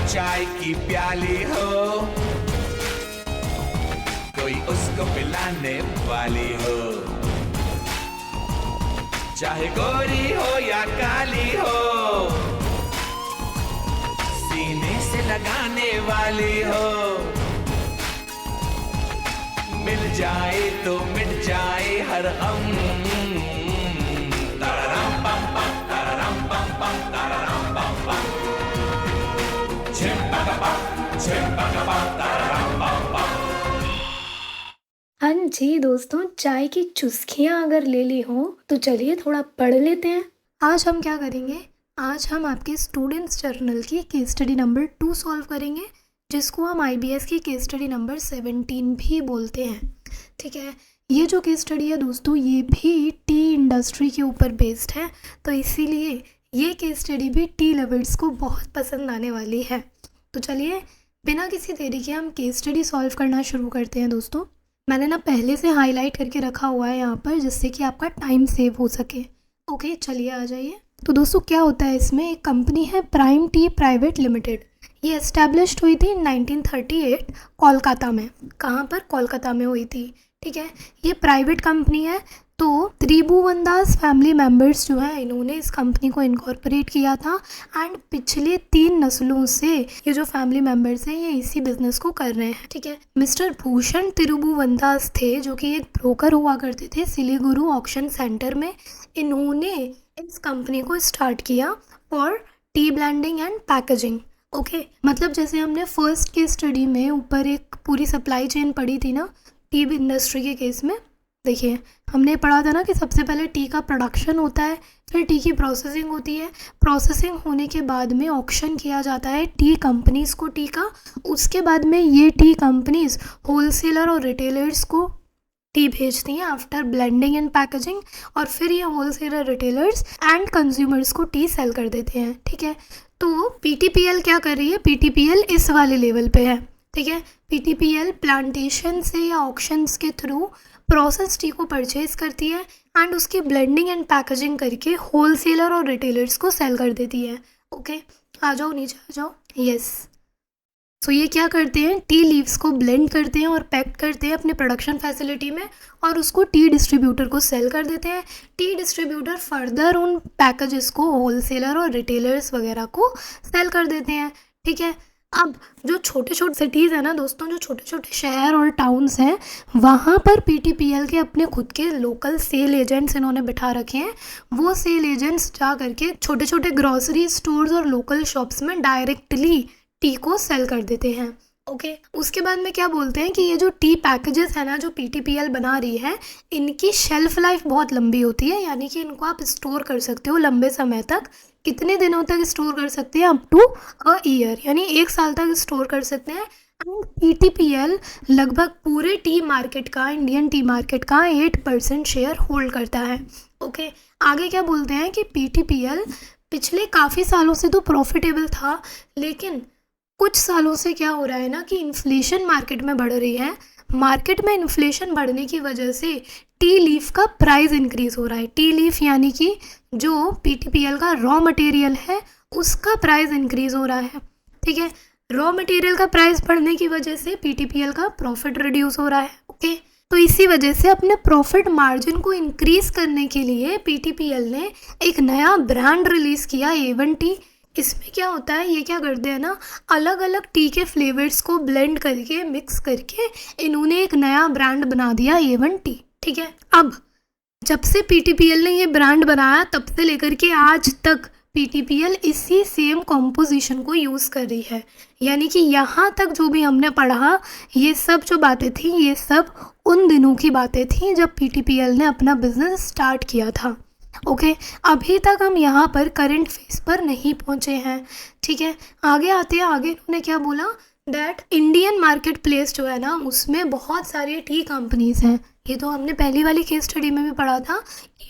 चाय की प्याली हो, कोई उसको पिलाने वाली हो, चाहे गोरी हो या काली हो, सीने से लगाने वाली हो, मिल जाए तो मिट जाए हर गम। ताराराम पम पम, ताराराम पम पम, ताराराम पम पम, झिम पका पम, ताराराम पम पम। हाँ जी दोस्तों, चाय की चुस्कियाँ अगर ले ली हो तो चलिए थोड़ा पढ़ लेते हैं। आज हम क्या करेंगे, आज हम आपके स्टूडेंट्स जर्नल की केस स्टडी नंबर 2 सॉल्व करेंगे, जिसको हम IBS की केस स्टडी नंबर 17 भी बोलते हैं। ठीक है, ये जो केस स्टडी है दोस्तों, ये भी टी इंडस्ट्री के ऊपर बेस्ड है, तो इसीलिए ये केस स्टडी भी टी लवर्स को बहुत पसंद आने वाली है। तो चलिए बिना किसी देरी के हम केस स्टडी सॉल्व करना शुरू करते हैं दोस्तों। मैंने ना पहले से हाईलाइट करके रखा हुआ है यहाँ पर, जिससे कि आपका टाइम सेव हो सके। ओके चलिए आ जाइए। तो दोस्तों क्या होता है, इसमें एक कंपनी है प्राइम टी प्राइवेट लिमिटेड। ये एस्टैब्लिश्ड हुई थी 1938 कोलकाता में। कहाँ पर? कोलकाता में हुई थी। ठीक है, ये प्राइवेट कंपनी है। तो त्रिभुवनदास फैमिली मेम्बर्स जो है, इन्होंने इस कंपनी को इनकॉर्पोरेट किया था एंड पिछले 3 नस्लों से ये जो फैमिली मेम्बर्स हैं ये इसी बिजनेस को कर रहे हैं। ठीक है, मिस्टर भूषण त्रिभुवनदास थे, जो कि एक ब्रोकर हुआ करते थे सिलीगुरु ऑक्शन सेंटर में। इन्होंने इस कंपनी को स्टार्ट किया for T blending and packaging. Okay, मतलब जैसे हमने फर्स्ट केस स्टडी में ऊपर एक पूरी सप्लाई चेन पढ़ी थी ना टी इंडस्ट्री के केस में। देखिए हमने पढ़ा था ना कि सबसे पहले टी का प्रोडक्शन होता है, फिर टी की प्रोसेसिंग होती है, प्रोसेसिंग होने के बाद में ऑक्शन किया जाता है टी कंपनीज़ को टी का। उसके बाद में ये टी कंपनीज़ होलसेलर और रिटेलर्स को टी भेजती हैं आफ्टर ब्लेंडिंग एंड पैकेजिंग, और फिर ये होलसेलर, रिटेलर्स एंड कंज्यूमर्स को टी सेल कर देते हैं। ठीक है, तो PTPL क्या कर रही है, PTPL इस वाले लेवल पे है। ठीक है, PTPL प्लांटेशन से या ऑक्शंस के थ्रू प्रोसेस टी को परचेज करती है एंड उसकी ब्लेंडिंग एंड पैकेजिंग करके होलसेलर और रिटेलर्स को सेल कर देती है। ओके, आ जाओ नीचे आ जाओ। यस, सो ये क्या करते हैं, टी लीव्स को ब्लेंड करते हैं और पैक करते हैं अपने प्रोडक्शन फैसिलिटी में, और उसको टी डिस्ट्रीब्यूटर को सेल कर देते हैं। टी डिस्ट्रीब्यूटर फर्दर उन पैकेजेस को होलसेलर और रिटेलर्स वगैरह को सेल कर देते हैं। ठीक है, अब जो छोटे छोटे सिटीज़ है ना दोस्तों, जो छोटे छोटे शहर और टाउन्स हैं, वहाँ पर PTPL के अपने खुद के लोकल सेल एजेंट्स इन्होंने बिठा रखे हैं। वो सेल एजेंट्स जा करके छोटे छोटे ग्रॉसरी स्टोर्स और लोकल शॉप्स में डायरेक्टली टी को सेल कर देते हैं। ओके, उसके बाद में क्या बोलते हैं कि ये जो टी पैकेजेस है ना जो PTPL बना रही है, इनकी शेल्फ लाइफ बहुत लंबी होती है, यानी कि इनको आप स्टोर कर सकते हो लंबे समय तक। कितने दिनों तक स्टोर कर सकते हैं? अप टू अ ईयर, यानी 1 साल तक स्टोर कर सकते हैं। एंड PTPL लगभग पूरे टी मार्केट का, इंडियन टी मार्केट का 8% शेयर होल्ड करता है। ओके, आगे क्या बोलते हैं कि PTPL पिछले काफ़ी सालों से तो प्रॉफिटेबल था, लेकिन कुछ सालों से क्या हो रहा है ना कि इन्फ्लेशन मार्केट में बढ़ रही है। मार्केट में इन्फ्लेशन बढ़ने की वजह से टी लीफ का प्राइस इंक्रीज़ हो रहा है। टी लीफ यानी कि जो PTPL का रॉ मटेरियल है उसका प्राइस इंक्रीज़ हो रहा है। ठीक है, रॉ मटेरियल का प्राइस बढ़ने की वजह से PTPL का प्रॉफिट रिड्यूस हो रहा है। ओके, तो इसी वजह से अपने प्रॉफिट मार्जिन को इंक्रीज़ करने के लिए PTPL ने एक नया ब्रांड रिलीज़ किया, A1 टी। इसमें क्या होता है, ये क्या करते हैं ना, अलग अलग टी के फ्लेवर्स को ब्लेंड करके, मिक्स करके इन्होंने एक नया ब्रांड बना दिया, A1 टी। ठीक है, अब जब से PTPL ने ये ब्रांड बनाया तब से लेकर के आज तक PTPL इसी सेम कॉम्पोजिशन को यूज़ कर रही है। यानी कि यहाँ तक जो भी हमने पढ़ा, ये सब जो बातें थी, ये सब उन दिनों की बातें थी जब PTPL ने अपना बिजनेस स्टार्ट किया था। ओके, अभी तक हम यहाँ पर करंट फेस पर नहीं पहुँचे हैं। ठीक है, आगे आते हैं। आगे उन्होंने क्या बोला, दैट इंडियन मार्केट प्लेस जो है ना, उसमें बहुत सारी टी कंपनीज़ हैं। ये तो हमने पहली वाली केस स्टडी में भी पढ़ा था,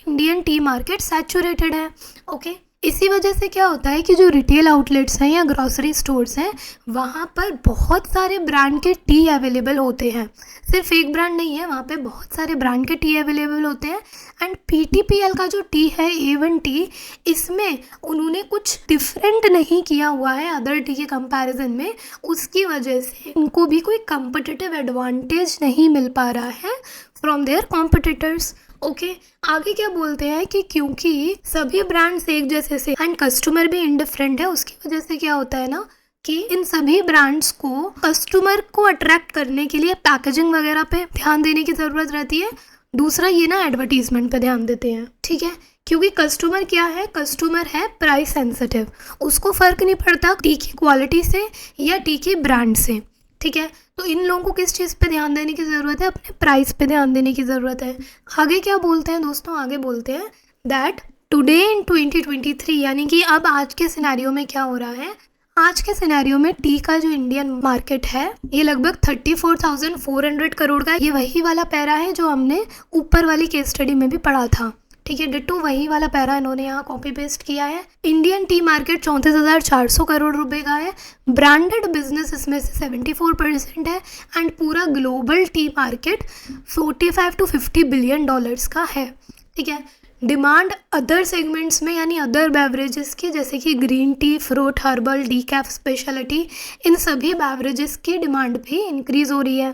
इंडियन टी मार्केट सैचुरेटेड है। ओके, इसी वजह से क्या होता है कि जो रिटेल आउटलेट्स हैं या ग्रॉसरी स्टोर्स हैं, वहाँ पर बहुत सारे ब्रांड के टी अवेलेबल होते हैं। सिर्फ एक ब्रांड नहीं है, वहाँ पे बहुत सारे ब्रांड के टी अवेलेबल होते हैं। एंड पीटीपीएल का जो टी है, A1 टी, इसमें उन्होंने कुछ डिफरेंट नहीं किया हुआ है अदर टी के कंपैरिजन में। उसकी वजह से उनको भी कोई कम्पिटिटिव एडवांटेज नहीं मिल पा रहा है फ्रॉम देयर कॉम्पिटिटर्स। ओके, आगे क्या बोलते हैं कि क्योंकि सभी ब्रांड्स एक जैसे से एंड कस्टमर भी इंडिफरेंट है, उसकी वजह से क्या होता है ना कि इन सभी ब्रांड्स को कस्टमर को अट्रैक्ट करने के लिए पैकेजिंग वगैरह पे ध्यान देने की ज़रूरत रहती है। दूसरा ये ना एडवर्टीजमेंट पे ध्यान देते हैं, ठीक है, क्योंकि कस्टमर क्या है, कस्टमर है प्राइस सेंसिटिव। उसको फ़र्क नहीं पड़ता टी की क्वालिटी से या टी की ब्रांड से, ठीक है। तो इन लोगों को किस चीज़ पे ध्यान देने की ज़रूरत है, अपने प्राइस पे ध्यान देने की ज़रूरत है। आगे क्या बोलते हैं दोस्तों, आगे बोलते हैं दैट टुडे इन 2023, यानी कि अब आज के सिनेरियो में क्या हो रहा है, आज के सिनेरियो में टी का जो इंडियन मार्केट है ये लगभग 34,400 करोड़ का। ये वही वाला पैरा है जो हमने ऊपर वाली केस स्टडी में भी पढ़ा था, ठीक है, डिट्टो वही वाला पैरा इन्होंने यहाँ कॉपी पेस्ट किया है। इंडियन टी मार्केट 34,400 करोड़ रुपए का है। ब्रांडेड बिजनेस इसमें से 74% है एंड पूरा global T market 45 to 50 billion dollars का है, ठीक है। डिमांड अदर सेगमेंट्स में यानी अदर बेवरेजेस की, जैसे कि green tea, fruit, herbal, decaf, speciality, इन सभी बेवरेजेस की डिमांड भी इंक्रीज हो रही है,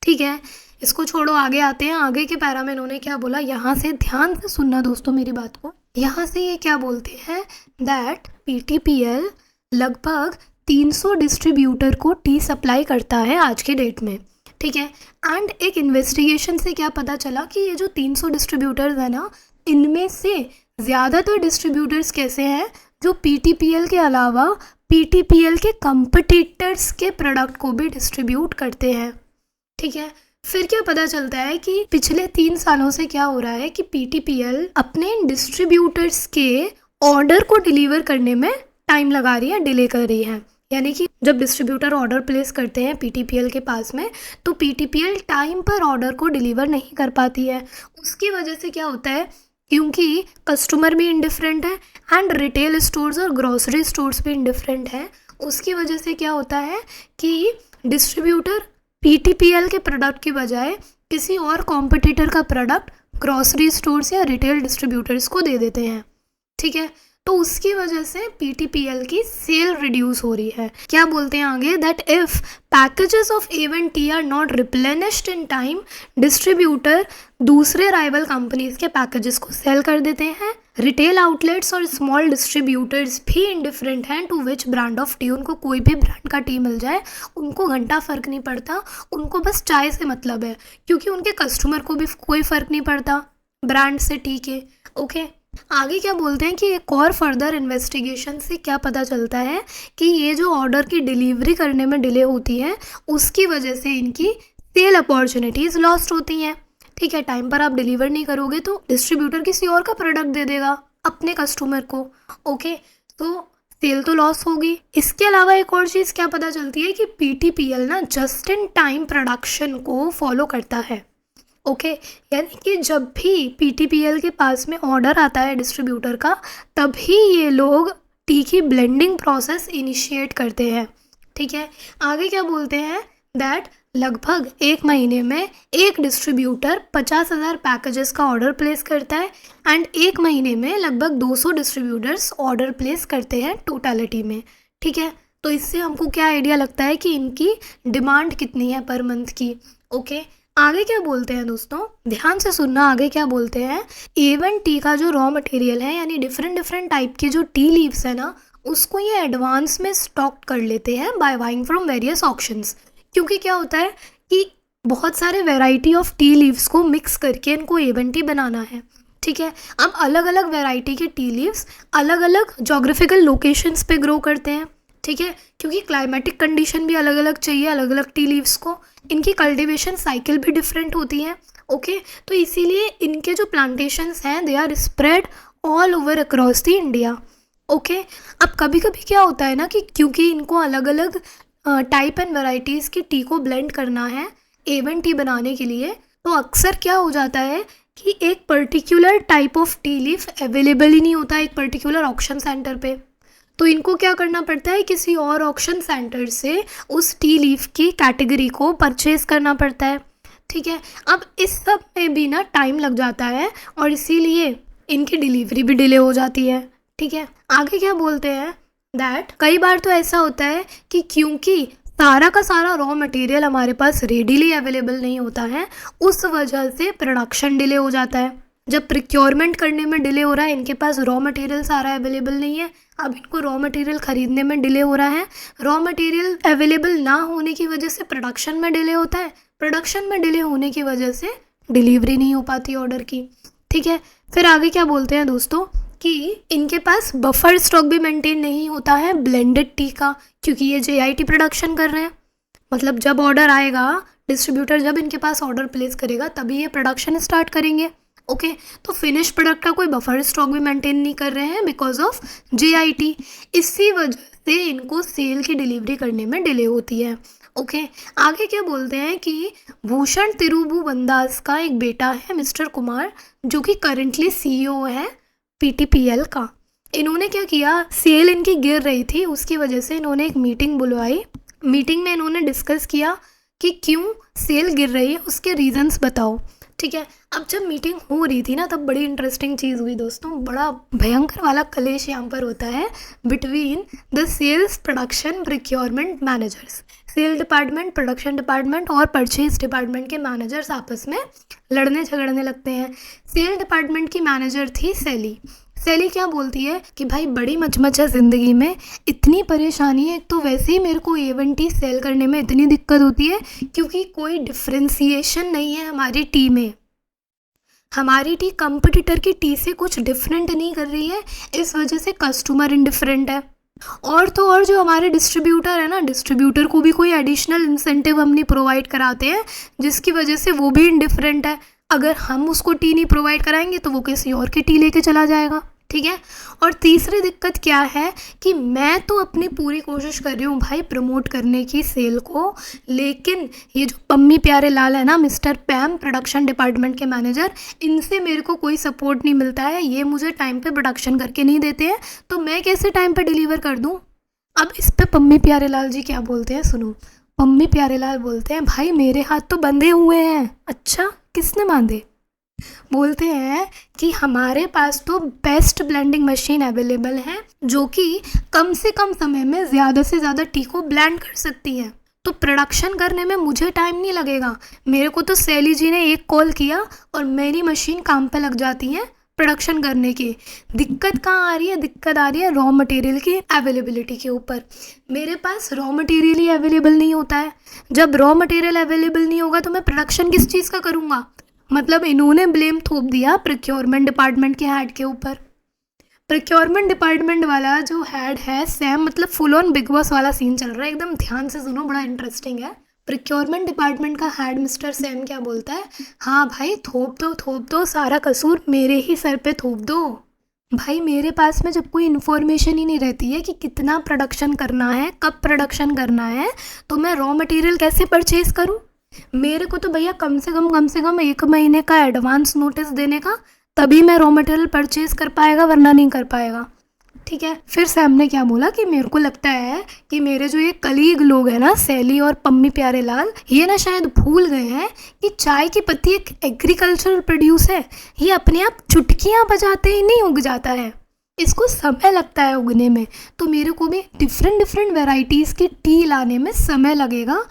ठीक है। इसको छोड़ो, आगे आते हैं। आगे के पैरा में इन्होंने क्या बोला, यहाँ से ध्यान से सुनना दोस्तों मेरी बात को। यहाँ से ये क्या बोलते हैं दैट पीटीपीएल लगभग 300 डिस्ट्रीब्यूटर को टी सप्लाई करता है आज के डेट में, ठीक है। एंड एक इन्वेस्टिगेशन से क्या पता चला कि ये जो 300 डिस्ट्रीब्यूटर्स हैं ना, इनमें से ज़्यादातर डिस्ट्रीब्यूटर्स कैसे हैं जो पीटीपीएल के अलावा पीटीपीएल के कंपटीटर्स के प्रोडक्ट को भी डिस्ट्रीब्यूट करते हैं, ठीक है। फिर क्या पता चलता है कि पिछले 3 सालों से क्या हो रहा है कि पीटीपीएल अपने डिस्ट्रीब्यूटर्स के ऑर्डर को डिलीवर करने में टाइम लगा रही है, डिले कर रही है। यानी कि जब डिस्ट्रीब्यूटर ऑर्डर प्लेस करते हैं पीटीपीएल के पास में, तो पीटीपीएल टाइम पर ऑर्डर को डिलीवर नहीं कर पाती है। उसकी वजह से क्या होता है, क्योंकि कस्टमर भी इंडिफरेंट है एंड रिटेल स्टोर्स और ग्रोसरी स्टोर्स भी इंडिफरेंट हैं, उसकी वजह से क्या होता है कि डिस्ट्रीब्यूटर पीटीपीएल के प्रोडक्ट की बजाय किसी और कॉम्पिटिटर का प्रोडक्ट ग्रोसरी स्टोर्स या रिटेल डिस्ट्रीब्यूटर्स को दे देते हैं, ठीक है। तो उसकी वजह से पीटीपीएल की सेल रिड्यूस हो रही है। क्या बोलते हैं आगे, that if packages of A1 tea are not replenished in time, distributor दूसरे राइवल कंपनीज के पैकेजेस को सेल कर देते हैं। रिटेल आउटलेट्स और स्मॉल डिस्ट्रीब्यूटर्स भी इंडिफरेंट हैं to which brand of tea. उनको कोई भी ब्रांड का टी मिल जाए, उनको घंटा फ़र्क नहीं पड़ता, उनको बस चाय से मतलब है, क्योंकि उनके कस्टमर को भी कोई फ़र्क नहीं पड़ता ब्रांड से टी के, ओके। आगे क्या बोलते हैं कि एक और फर्दर इन्वेस्टिगेशन से क्या पता चलता है कि ये जो ऑर्डर की डिलीवरी करने में डिले होती है, उसकी वजह से इनकी सेल अपॉर्चुनिटीज़ लॉस्ट होती हैं, ठीक है। टाइम पर आप डिलीवर नहीं करोगे तो डिस्ट्रीब्यूटर किसी और का प्रोडक्ट दे देगा अपने कस्टमर को, ओके, तो सेल तो लॉस होगी। इसके अलावा एक और चीज़ क्या पता चलती है कि पीटीपीएल ना जस्ट इन टाइम प्रोडक्शन को फॉलो करता है, ओके, यानी कि जब भी पीटीपीएल के पास में ऑर्डर आता है डिस्ट्रीब्यूटर का, तभी ये लोग टी की ब्लेंडिंग प्रोसेस इनिशिएट करते हैं, ठीक है। आगे क्या बोलते हैं दैट लगभग 1 महीने में एक डिस्ट्रीब्यूटर 50,000 पैकेजेस का ऑर्डर प्लेस करता है एंड 1 महीने में लगभग 200 डिस्ट्रीब्यूटर्स ऑर्डर प्लेस करते हैं टोटलिटी में, ठीक है। तो इससे हमको क्या आइडिया लगता है कि इनकी डिमांड कितनी है पर मंथ की, ओके। आगे क्या बोलते हैं दोस्तों, ध्यान से सुनना। आगे क्या बोलते हैं, A1 टी का जो रॉ मटेरियल है, यानी डिफरेंट टाइप के जो टी लीव्स है ना, उसको ये एडवांस में स्टॉक कर लेते हैं by buying from various auctions. क्योंकि क्या होता है कि बहुत सारे वैरायटी ऑफ टी लीव्स को मिक्स करके इनको A1 टी बनाना है, ठीक है। अब अलग अलग वैरायटी के टी लीव्स अलग अलग जोग्राफिकल लोकेशंस पे ग्रो करते हैं, ठीक है, क्योंकि क्लाइमेटिक कंडीशन भी अलग अलग चाहिए अलग अलग टी लीव्स को। इनकी कल्टीवेशन साइकिल भी डिफरेंट होती है, ओके। तो इसीलिए इनके जो प्लांटेशंस हैं they are spread all over across the India, okay. अब कभी कभी क्या होता है ना कि क्योंकि इनको अलग अलग टाइप एंड वैरायटीज़ की टी को ब्लेंड करना है A1 टी बनाने के लिए, तो अक्सर क्या हो जाता है कि एक particular type of tea leaf available ही नहीं होता एक पर्टिकुलर ऑक्शन सेंटर पे, तो इनको क्या करना पड़ता है, किसी और ऑक्शन सेंटर से उस टी लीफ की कैटेगरी को परचेज करना पड़ता है। ठीक है, अब इस सब में भी ना टाइम लग जाता है और इसीलिए इनकी डिलीवरी भी डिले हो जाती है। ठीक है, आगे क्या बोलते हैं दैट कई बार तो ऐसा होता है कि क्योंकि सारा का सारा रॉ मटेरियल हमारे पास रेडीली अवेलेबल नहीं होता है, उस वजह से प्रोडक्शन डिले हो जाता है। जब प्रिक्योरमेंट करने में डिले हो रहा है, इनके पास रॉ मटेरियल सारा अवेलेबल नहीं है, अब इनको रॉ मटेरियल ख़रीदने में डिले हो रहा है, रॉ मटेरियल अवेलेबल ना होने की वजह से प्रोडक्शन में डिले होता है, प्रोडक्शन में डिले होने की वजह से डिलीवरी नहीं हो पाती ऑर्डर की। ठीक है, फिर आगे क्या बोलते हैं दोस्तों कि इनके पास बफर स्टॉक भी मेंटेन नहीं होता है ब्लेंडेड टी का, क्योंकि ये JIT प्रोडक्शन कर रहे हैं। मतलब जब ऑर्डर आएगा, डिस्ट्रीब्यूटर जब इनके पास ऑर्डर प्लेस करेगा तभी ये प्रोडक्शन स्टार्ट करेंगे। ओके, तो फिनिश प्रोडक्ट का कोई बफर स्टॉक भी मेंटेन नहीं कर रहे हैं बिकॉज ऑफ JIT। इसी वजह से इनको सेल की डिलीवरी करने में डिले होती है। ओके, आगे क्या बोलते हैं कि भूषण तिरुभुवंदास का एक बेटा है मिस्टर कुमार, जो कि करेंटली CEO है PTPL का। इन्होंने क्या किया, सेल इनकी गिर रही थी, उसकी वजह से इन्होंने एक मीटिंग बुलवाई। मीटिंग में इन्होंने डिस्कस किया कि क्यों सेल गिर रही है, उसके रीजंस बताओ। ठीक है, अब जब मीटिंग हो रही थी ना, तब बड़ी इंटरेस्टिंग चीज़ हुई दोस्तों। बड़ा भयंकर वाला कलेश यहाँ पर होता है between the sales production procurement managers. Sale department, production department और परचेज डिपार्टमेंट के मैनेजर्स आपस में लड़ने झगड़ने लगते हैं। सेल डिपार्टमेंट की मैनेजर थी सैली। सैली क्या बोलती है कि भाई बड़ी मचमच है ज़िंदगी में, इतनी परेशानी है, एक तो वैसे ही मेरे को A1 टी सेल करने में इतनी दिक्कत होती है क्योंकि कोई डिफ्रेंसिएशन नहीं है हमारी टी में। हमारी टी कंपटीटर की टी से कुछ डिफरेंट नहीं कर रही है, इस वजह से कस्टमर इनडिफरेंट है। और तो और जो हमारे डिस्ट्रीब्यूटर है ना, डिस्ट्रीब्यूटर को भी कोई एडिशनल इंसेंटिव हम नहीं प्रोवाइड कराते हैं, जिसकी वजह से वो भी इनडिफरेंट है। अगर हम उसको टी नहीं प्रोवाइड कराएंगे तो वो किसी और की टी लेके चला जाएगा। ठीक है, और तीसरी दिक्कत क्या है कि मैं तो अपनी पूरी कोशिश कर रही हूँ भाई प्रमोट करने की सेल को, लेकिन ये जो पम्मी प्यारे लाल है ना, मिस्टर पैम प्रोडक्शन डिपार्टमेंट के मैनेजर, इनसे मेरे को कोई सपोर्ट नहीं मिलता है। ये मुझे टाइम पे प्रोडक्शन करके नहीं देते हैं, तो मैं कैसे टाइम पे डिलीवर कर दूँ। अब इस पे पम्मी प्यारे लाल जी क्या बोलते हैं, सुनो। पम्मी प्यारे लाल बोलते हैं, भाई मेरे हाथ तो बंधे हुए हैं। अच्छा, किसने बांधे? बोलते हैं कि हमारे पास तो बेस्ट ब्लेंडिंग मशीन अवेलेबल है जो कि कम से कम समय में ज़्यादा से ज़्यादा टी को ब्लेंड कर सकती है, तो प्रोडक्शन करने में मुझे टाइम नहीं लगेगा। मेरे को तो सैली जी ने एक कॉल किया और मेरी मशीन काम पे लग जाती है प्रोडक्शन करने की। दिक्कत कहाँ आ रही है? दिक्कत आ रही है रॉ मटेरियल की अवेलेबिलिटी के ऊपर। मेरे पास रॉ मटेरियल ही अवेलेबल नहीं होता है। जब रॉ मटेरियल अवेलेबल नहीं होगा तो मैं प्रोडक्शन किस चीज़ का करूँगा? मतलब इन्होंने ब्लेम थोप दिया प्रोक्योरमेंट डिपार्टमेंट के हेड के ऊपर। प्रोक्योरमेंट डिपार्टमेंट वाला जो हेड है सैम, मतलब फुल ऑन बिग बॉस वाला सीन चल रहा है, एकदम ध्यान से सुनो, बड़ा इंटरेस्टिंग है। प्रोक्योरमेंट डिपार्टमेंट का हेड मिस्टर सैम क्या बोलता है, हाँ भाई थोप दो, सारा कसूर मेरे ही सर पे थोप दो। भाई मेरे पास में जब कोई इन्फॉर्मेशन ही नहीं रहती है कि कितना प्रोडक्शन करना है, कब प्रोडक्शन करना है, तो मैं रॉ मटेरियल कैसे परचेज करूँ? मेरे को तो भैया कम से कम 1 महीने का एडवांस नोटिस देने का, तभी मैं रॉ मटेरियल परचेज कर पाएगा, वरना नहीं कर पाएगा। ठीक है, फिर सैम ने क्या बोला कि मेरे को लगता है कि मेरे जो ये कलीग लोग हैं ना, सैली और पम्मी प्यारे लाल, ये ना शायद भूल गए हैं कि चाय की पत्ती एक एग्रीकल्चरल प्रोड्यूस है। ये अपने आप चुटकियाँ बजाते ही नहीं उग जाता है, इसको समय लगता है उगने में। तो मेरे को भी डिफरेंट वेराइटीज़ की टी लाने में समय लगेगा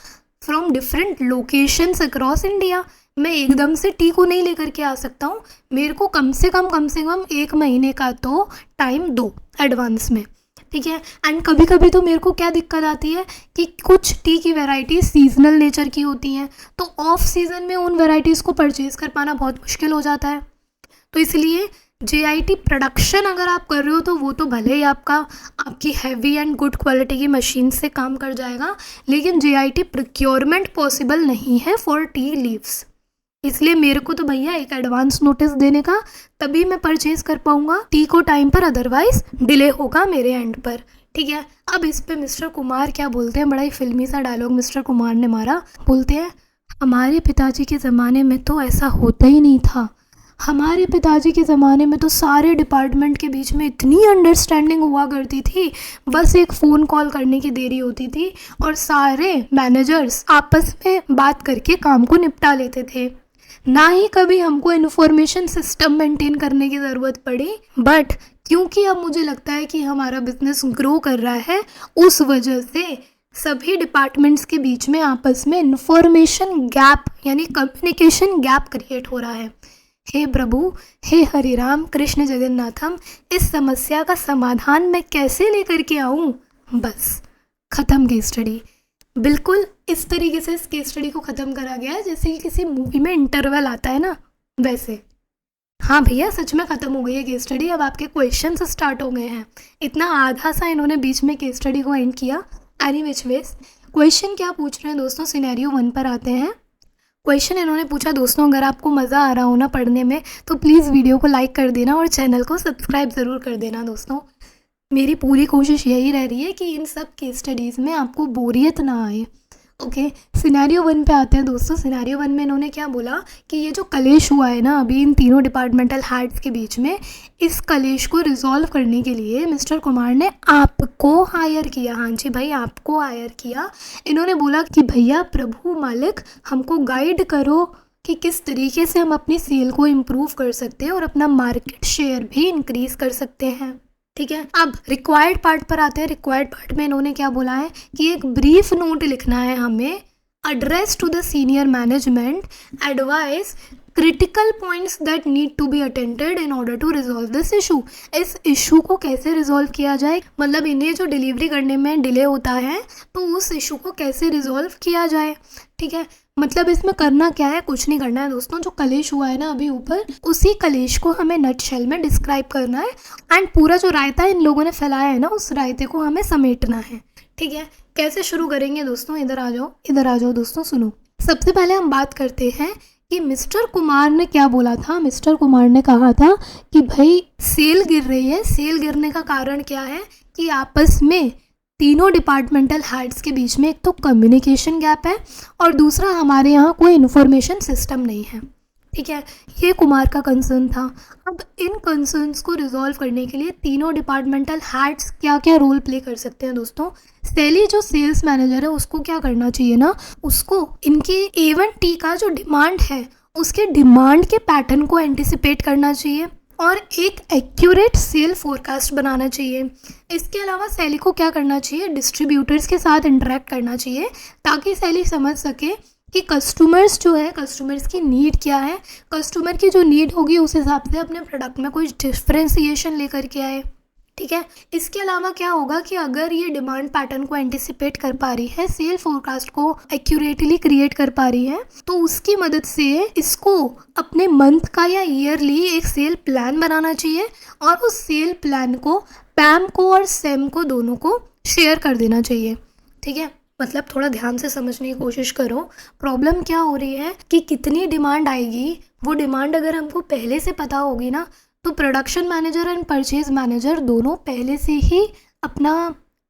from different locations across India. मैं एकदम से टी को नहीं लेकर के आ सकता हूँ, मेरे को कम से कम 1 महीने का तो टाइम दो एडवांस में। ठीक है, एंड कभी कभी तो मेरे को क्या दिक्कत आती है कि कुछ टी की वैरायटी सीजनल नेचर की होती हैं, तो ऑफ सीज़न में उन वैरायटीज़ को परचेज़ कर पाना बहुत मुश्किल हो जाता है। तो इसलिए JIT प्रोडक्शन अगर आप कर रहे हो तो वो तो भले ही आपकी हैवी एंड गुड क्वालिटी की मशीन से काम कर जाएगा, लेकिन JIT प्रोक्योरमेंट पॉसिबल नहीं है फॉर टी लीव्स। इसलिए मेरे को तो भैया एक एडवांस नोटिस देने का, तभी मैं परचेज़ कर पाऊँगा टी को टाइम पर, अदरवाइज़ डिले होगा मेरे एंड पर। ठीक है, अब इस पे मिस्टर कुमार क्या बोलते हैं, बड़ा ही फिल्मी सा डायलॉग मिस्टर कुमार ने मारा। बोलते हैं, हमारे पिताजी के ज़माने में तो ऐसा होता ही नहीं था, हमारे पिताजी के ज़माने में तो सारे डिपार्टमेंट के बीच में इतनी अंडरस्टैंडिंग हुआ करती थी, बस एक फ़ोन कॉल करने की देरी होती थी और सारे मैनेजर्स आपस में बात करके काम को निपटा लेते थे। ना ही कभी हमको इन्फॉर्मेशन सिस्टम मेंटेन करने की ज़रूरत पड़ी। बट क्योंकि अब मुझे लगता है कि हमारा बिजनेस ग्रो कर रहा है, उस वजह से सभी डिपार्टमेंट्स के बीच में आपस में इन्फॉर्मेशन गैप यानी कम्युनिकेशन गैप क्रिएट हो रहा है। हे प्रभु, हे हरि राम कृष्ण जगन्नाथम, इस समस्या का समाधान मैं कैसे लेकर के आऊँ? बस ख़त्म केस स्टडी। बिल्कुल इस तरीके से इस केस स्टडी को ख़त्म करा गया है जैसे कि किसी मूवी में इंटरवल आता है ना, वैसे। हाँ भैया, सच में ख़त्म हो गई है केस स्टडी। अब आपके क्वेश्चंस स्टार्ट हो गए हैं। इतना आधा सा इन्होंने बीच में केस स्टडी को एंड किया। एनी विच वेज, क्वेश्चन क्या पूछ रहे हैं दोस्तों, सिनेरियो 1 पर आते हैं। क्वेश्चन इन्होंने पूछा दोस्तों, अगर आपको मज़ा आ रहा हो ना पढ़ने में तो प्लीज़ वीडियो को लाइक कर देना और चैनल को सब्सक्राइब ज़रूर कर देना दोस्तों। मेरी पूरी कोशिश यही रह रही है कि इन सब केस स्टडीज़ में आपको बोरियत ना आए। ओके, सिनेरियो 1 पे आते हैं दोस्तों। सिनेरियो 1 में इन्होंने क्या बोला कि ये जो कलेश हुआ है ना अभी इन तीनों डिपार्टमेंटल हेड्स के बीच में, इस कलेश को रिजॉल्व करने के लिए मिस्टर कुमार ने आपको हायर किया। हाँ जी भाई, आपको हायर किया। इन्होंने बोला कि भैया प्रभु मालिक, हमको गाइड करो कि किस तरीके से हम अपनी सेल को इम्प्रूव कर सकते हैं और अपना मार्केट शेयर भी इंक्रीज़ कर सकते हैं। ठीक है, अब रिक्वायर्ड पार्ट पर आते हैं। रिक्वायर्ड पार्ट में इन्होंने क्या बोला है कि एक ब्रीफ नोट लिखना है हमें, address to the senior management, advise critical points that need to be attended in order to resolve this issue. इस इशू को कैसे रिजॉल्व किया जाए, मतलब इन्हें जो डिलीवरी करने में डिले होता है तो उस इशू को कैसे रिजॉल्व किया जाए। ठीक है, मतलब इसमें करना क्या है, कुछ नहीं करना है दोस्तों। जो कलेश हुआ है ना अभी ऊपर, उसी कलेश को हमें नटशेल में डिस्क्राइब करना है एंड पूरा जो रायता इन लोगों ने फैलाया है ना, उस रायते को हमें समेटना है। ठीक है, कैसे शुरू करेंगे दोस्तों, इधर आ जाओ, इधर आ जाओ दोस्तों, सुनो। सबसे पहले हम बात करते हैं कि मिस्टर कुमार ने क्या बोला था। मिस्टर कुमार ने कहा था कि भाई सेल गिर रही है। सेल गिरने का कारण क्या है कि आपस में तीनों डिपार्टमेंटल हेड्स के बीच में एक तो कम्युनिकेशन गैप है और दूसरा हमारे यहाँ कोई इन्फॉर्मेशन सिस्टम नहीं है। ठीक है, ये कुमार का कंसर्न था। अब इन कंसर्न्स को रिजॉल्व करने के लिए तीनों डिपार्टमेंटल हेड्स क्या क्या रोल प्ले कर सकते हैं दोस्तों। सैली जो सेल्स मैनेजर है उसको क्या करना चाहिए ना, उसको इनके A1T का जो डिमांड है उसके डिमांड के पैटर्न को एंटिसिपेट करना चाहिए और एक एक्यूरेट सेल फोरकास्ट बनाना चाहिए। इसके अलावा सैली को क्या करना चाहिए, डिस्ट्रीब्यूटर्स के साथ इंटरेक्ट करना चाहिए ताकि सैली समझ सके कि कस्टमर्स जो है, कस्टमर्स की नीड क्या है, कस्टमर की जो नीड होगी उस हिसाब से अपने प्रोडक्ट में कुछ डिफ्रेंसिएशन लेकर के आए। ठीक है, इसके अलावा क्या होगा कि अगर ये डिमांड पैटर्न को एंटिसिपेट कर पा रही है, सेल फोरकास्ट को एक्यूरेटली क्रिएट कर पा रही है, तो उसकी मदद से इसको अपने मंथ का या ईयरली एक सेल प्लान बनाना चाहिए और उस सेल प्लान को पैम को और सैम को दोनों को शेयर कर देना चाहिए। ठीक है, मतलब थोड़ा ध्यान से समझने की कोशिश करो। प्रॉब्लम क्या हो रही है कि कितनी डिमांड आएगी, वो डिमांड अगर हमको पहले से पता होगी ना तो production manager and purchase manager दोनों पहले से ही अपना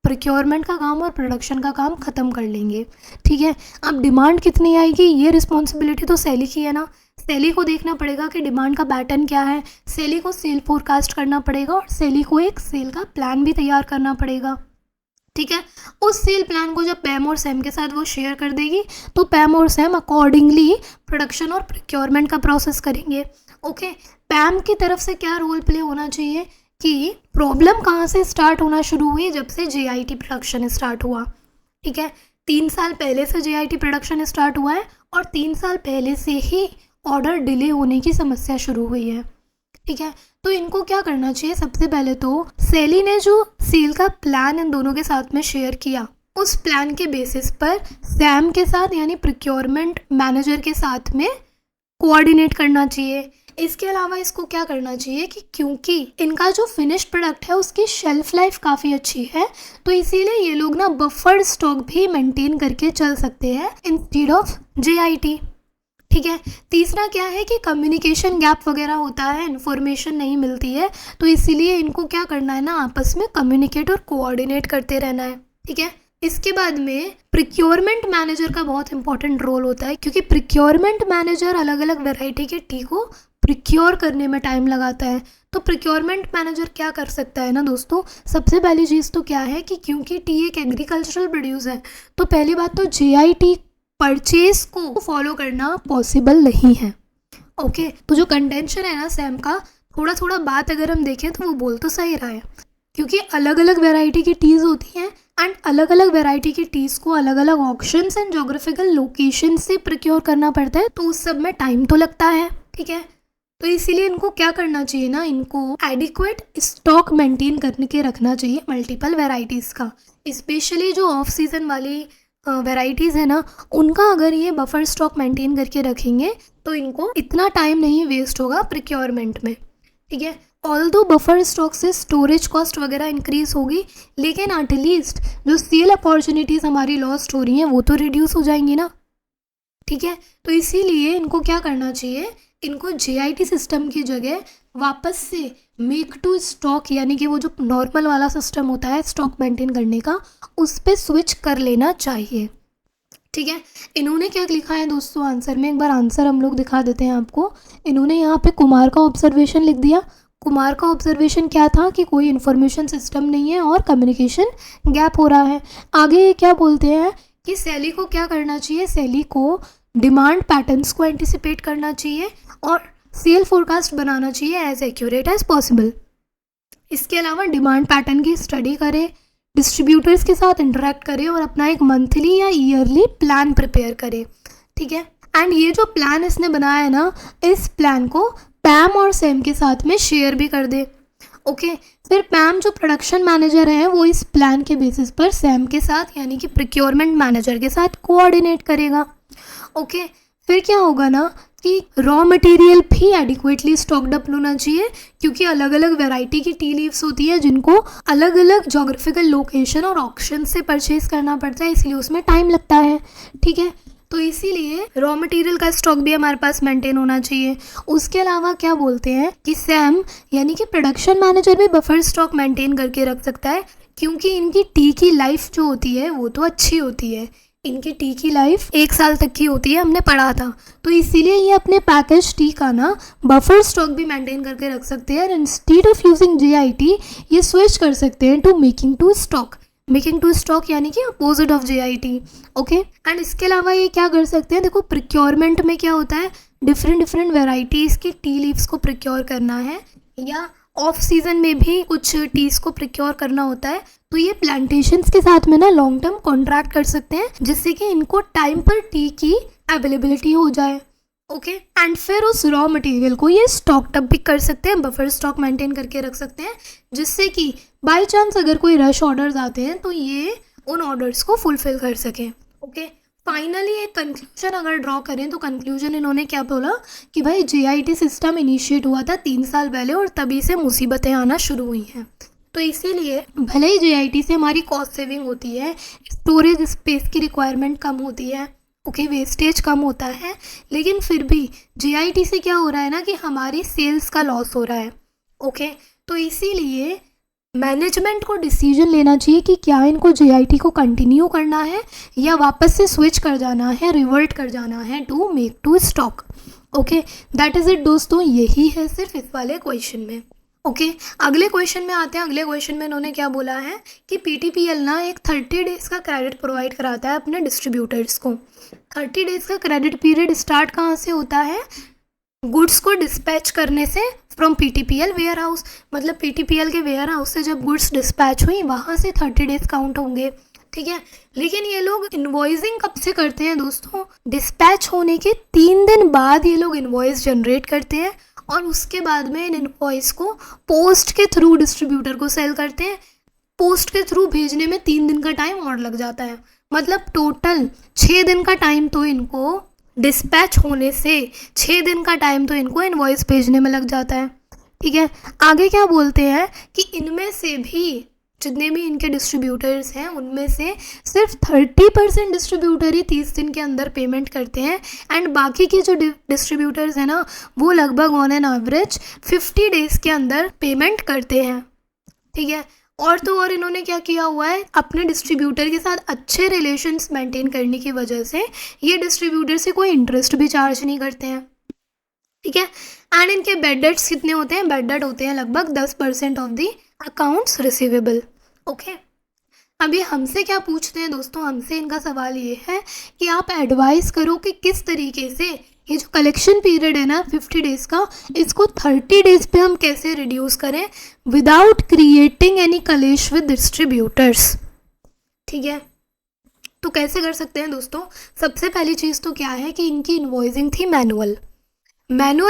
प्रोक्योरमेंट का काम और प्रोडक्शन का काम ख़त्म कर लेंगे। ठीक है, अब डिमांड कितनी आएगी ये रिस्पॉन्सिबिलिटी तो सैली की है ना। सैली को देखना पड़ेगा कि डिमांड का पैटर्न क्या है, सैली को सेल फोरकास्ट करना पड़ेगा और सैली को एक सेल का प्लान भी तैयार करना पड़ेगा। ठीक है, उस सेल प्लान को जब पैम और सैम के साथ वो शेयर कर देगी तो पैम और सैम अकॉर्डिंगली प्रोडक्शन और प्रोक्योरमेंट का प्रोसेस करेंगे। ओके, पैम की तरफ से क्या रोल प्ले होना चाहिए कि प्रॉब्लम कहाँ से स्टार्ट होना शुरू हुई, जब से JIT प्रोडक्शन स्टार्ट हुआ। ठीक है, 3 साल पहले से JIT प्रोडक्शन स्टार्ट हुआ है और 3 साल पहले से ही ऑर्डर डिले होने की समस्या शुरू हुई है। ठीक है, तो इनको क्या करना चाहिए, सबसे पहले तो सैली ने जो सेल का प्लान इन दोनों के साथ में शेयर किया, उस प्लान के बेसिस पर सैम के साथ यानी प्रोक्योरमेंट मैनेजर के साथ में कोऑर्डिनेट करना चाहिए। इसके अलावा इसको क्या करना चाहिए कि क्योंकि इनका जो फिनिश्ड प्रोडक्ट है उसकी शेल्फ लाइफ काफ़ी अच्छी है, तो इसीलिए ये लोग ना बफर्ड स्टॉक भी मेंटेन करके चल सकते हैं इंस्टेड ऑफ JIT। ठीक है, तीसरा क्या है कि कम्युनिकेशन गैप वगैरह होता है, इन्फॉर्मेशन नहीं मिलती है, तो इसीलिए इनको क्या करना है ना, आपस में कम्युनिकेट और कोऑर्डिनेट करते रहना है। ठीक है, इसके बाद में प्रोक्योरमेंट मैनेजर का बहुत इंपॉर्टेंट रोल होता है क्योंकि प्रोक्योरमेंट मैनेजर अलग अलग वैरायटी के टी को प्रिक्योर करने में टाइम लगाता है। तो प्रिक्योरमेंट मैनेजर क्या कर सकता है ना दोस्तों, सबसे पहली चीज़ तो क्या है कि क्योंकि टी एक एग्रीकल्चरल प्रोड्यूस है, तो पहली बात तो JIT परचेज को फॉलो करना पॉसिबल नहीं है। ओके, तो जो कंटेंशन है ना सैम का, थोड़ा थोड़ा बात अगर हम देखें तो वो बोल तो सही रहा है, क्योंकि अलग अलग वैरायटी की टीज़ होती हैं एंड अलग अलग वैरायटी की टीज़ को अलग अलग ऑक्शंस एंड जोग्राफिकल लोकेशन से प्रिक्योर करना पड़ता है, तो उस सब में टाइम तो लगता है। ठीक है, तो इसीलिए इनको क्या करना चाहिए ना, इनको एडिक्वेट स्टॉक मेंटेन करने के रखना चाहिए मल्टीपल वैरायटीज़ का। स्पेशली जो ऑफ सीजन वाली वैरायटीज़ है ना, उनका अगर ये बफर स्टॉक मेंटेन करके रखेंगे तो इनको इतना टाइम नहीं वेस्ट होगा प्रिक्योरमेंट में। ठीक है, ऑल्दो बफर स्टॉक से स्टोरेज कॉस्ट वगैरह इंक्रीज होगी, लेकिन एटलीस्ट जो सेल अपॉर्चुनिटीज़ हमारी लॉस्ट हो रही हैं वो तो रिड्यूस हो जाएंगी ना। ठीक है, तो इसीलिए इनको क्या करना चाहिए, इनको JIT सिस्टम की जगह वापस से मेक टू स्टॉक, यानी कि वो जो नॉर्मल वाला सिस्टम होता है स्टॉक मेंटेन करने का, उस पर स्विच कर लेना चाहिए। ठीक है, इन्होंने क्या लिखा है दोस्तों आंसर में, एक बार आंसर हम लोग दिखा देते हैं आपको। इन्होंने यहाँ पे कुमार का ऑब्जर्वेशन लिख दिया। कुमार का ऑब्जर्वेशन क्या था कि कोई इन्फॉर्मेशन सिस्टम नहीं है और कम्युनिकेशन गैप हो रहा है। आगे ये क्या बोलते हैं कि सैली को क्या करना चाहिए, सैली को डिमांड पैटर्न्स को एंटिसिपेट करना चाहिए और सेल फोरकास्ट बनाना चाहिए एज एक्यूरेट एज पॉसिबल। इसके अलावा डिमांड पैटर्न की स्टडी करे, डिस्ट्रीब्यूटर्स के साथ इंटरेक्ट करे और अपना एक मंथली या ईयरली प्लान प्रिपेयर करे। ठीक है, एंड ये जो प्लान इसने बनाया है ना, इस प्लान को पैम और सैम के साथ में शेयर भी कर दे। ओके, फिर पैम जो प्रोडक्शन मैनेजर है वो इस प्लान के बेसिस पर सैम के साथ यानी कि प्रिक्योरमेंट मैनेजर के साथ कोऑर्डिनेट करेगा। ओके, फिर क्या होगा ना कि रॉ मटेरियल भी एडिक्वेटली स्टॉक्ड अप होना चाहिए, क्योंकि अलग अलग वैरायटी की टी लीव्स होती है जिनको अलग अलग जोग्राफिकल लोकेशन और ऑक्शन से परचेज करना पड़ता है, इसलिए उसमें टाइम लगता है। ठीक है, तो इसीलिए रॉ मटेरियल का स्टॉक भी हमारे पास मेंटेन होना चाहिए। उसके अलावा क्या बोलते हैं कि सैम यानी कि प्रोडक्शन मैनेजर भी बफर स्टॉक मेंटेन करके रख सकता है, क्योंकि इनकी टी की लाइफ जो होती है वो तो अच्छी होती है। इनकी टी की लाइफ 1 साल तक की होती है, हमने पढ़ा था, तो इसीलिए ये अपने पैकेज टी का ना बफर स्टॉक भी मेंटेन करके रख सकते हैं। इंस्टीड ऑफ यूजिंग JIT ये स्विच कर सकते हैं to making to stock. Making to stock यानी कि opposite of JIT। Okay, and इसके अलावा ये क्या कर सकते हैं, देखो प्रिक्योरमेंट में क्या होता है, डिफरेंट वेराइटीज़ की टी लीव्स को प्रिक्योर करना है या ऑफ सीजन में भी कुछ टीज़ को प्रिक्योर करना होता है, तो ये प्लांटेशंस के साथ में ना लॉन्ग टर्म कॉन्ट्रैक्ट कर सकते हैं, जिससे कि इनको टाइम पर टी की अवेलेबिलिटी हो जाए। ओके, एंड फिर उस रॉ मटेरियल को ये स्टॉक अप भी कर सकते हैं, बफर स्टॉक मेंटेन करके रख सकते हैं, जिससे कि बाय चांस अगर कोई रश ऑर्डर्स आते हैं तो ये उन ऑर्डर्स को फुलफिल कर सकें। ओके, फाइनली एक कंक्लूजन अगर ड्रॉ करें तो कंक्लूजन इन्होंने क्या बोला कि भाई JIT सिस्टम इनिशिएट हुआ था 3 साल पहले और तभी से मुसीबतें आना शुरू हुई हैं। तो इसीलिए भले ही JIT से हमारी कॉस्ट सेविंग होती है, स्टोरेज स्पेस की रिक्वायरमेंट कम होती है, ओके, वेस्टेज कम होता है, लेकिन फिर भी JIT से क्या हो रहा है ना कि हमारी सेल्स का लॉस हो रहा है। ओके, तो इसीलिए मैनेजमेंट को डिसीजन लेना चाहिए कि क्या इनको JIT को कंटिन्यू करना है या वापस से स्विच कर जाना है, रिवर्ट कर जाना है to make to stock. Okay, that is it दोस्तों, यही है सिर्फ इस वाले क्वेश्चन में। ओके, अगले क्वेश्चन में आते हैं। अगले क्वेश्चन में इन्होंने क्या बोला है कि PTPL ना एक 30 डेज़ का क्रेडिट प्रोवाइड कराता है अपने डिस्ट्रीब्यूटर्स को। 30 डेज़ का क्रेडिट पीरियड स्टार्ट कहाँ से होता है, गुड्स को डिस्पैच करने से फ्रॉम PTPL वेयर हाउस, मतलब PTPL के वेयर हाउस से जब गुड्स डिस्पैच हुई वहाँ से 30 डेज़ काउंट होंगे। ठीक है, लेकिन ये लोग इन्वॉइसिंग कब से करते हैं दोस्तों, डिस्पैच होने के 3 दिन बाद ये लोग इन्वॉइस जनरेट करते हैं और उसके बाद में इन इन्वॉइस को पोस्ट के थ्रू डिस्ट्रीब्यूटर को सेल करते हैं। पोस्ट के थ्रू भेजने में 3 दिन का टाइम और लग जाता है, मतलब टोटल 6 दिन का टाइम तो इनको डिस्पैच होने से 6 दिन का टाइम तो इनको इनवॉइस भेजने में लग जाता है। ठीक है, आगे क्या बोलते हैं कि इनमें से भी जितने भी इनके डिस्ट्रीब्यूटर्स हैं उनमें से सिर्फ 30% डिस्ट्रीब्यूटर ही 30 दिन के अंदर पेमेंट करते हैं एंड बाकी के जो डिस्ट्रीब्यूटर्स हैं ना वो लगभग ऑन एन एवरेज 50 डेज़ के अंदर पेमेंट करते हैं। ठीक है, और तो और इन्होंने क्या किया हुआ है, अपने डिस्ट्रीब्यूटर के साथ अच्छे रिलेशंस मेंटेन करने की वजह से ये डिस्ट्रीब्यूटर से कोई इंटरेस्ट भी चार्ज नहीं करते हैं। ठीक है। एंड इनके बैड डेट्स कितने होते हैं? बैड डेट होते हैं लगभग 10% of the accounts receivable. Okay, अभी हमसे क्या पूछते हैं दोस्तों? हमसे इनका सवाल ये है कि आप एडवाइस करो कि किस तरीके से ये जो कलेक्शन पीरियड है ना 50 डेज़ का, इसको 30 डेज़ पे हम कैसे रिड्यूस करें विदाउट क्रिएटिंग एनी कलेश विद डिस्ट्रीब्यूटर्स। ठीक है, तो कैसे कर सकते हैं दोस्तों? सबसे पहली चीज़ तो क्या है कि इनकी इन्वॉइसिंग थी मैनुअल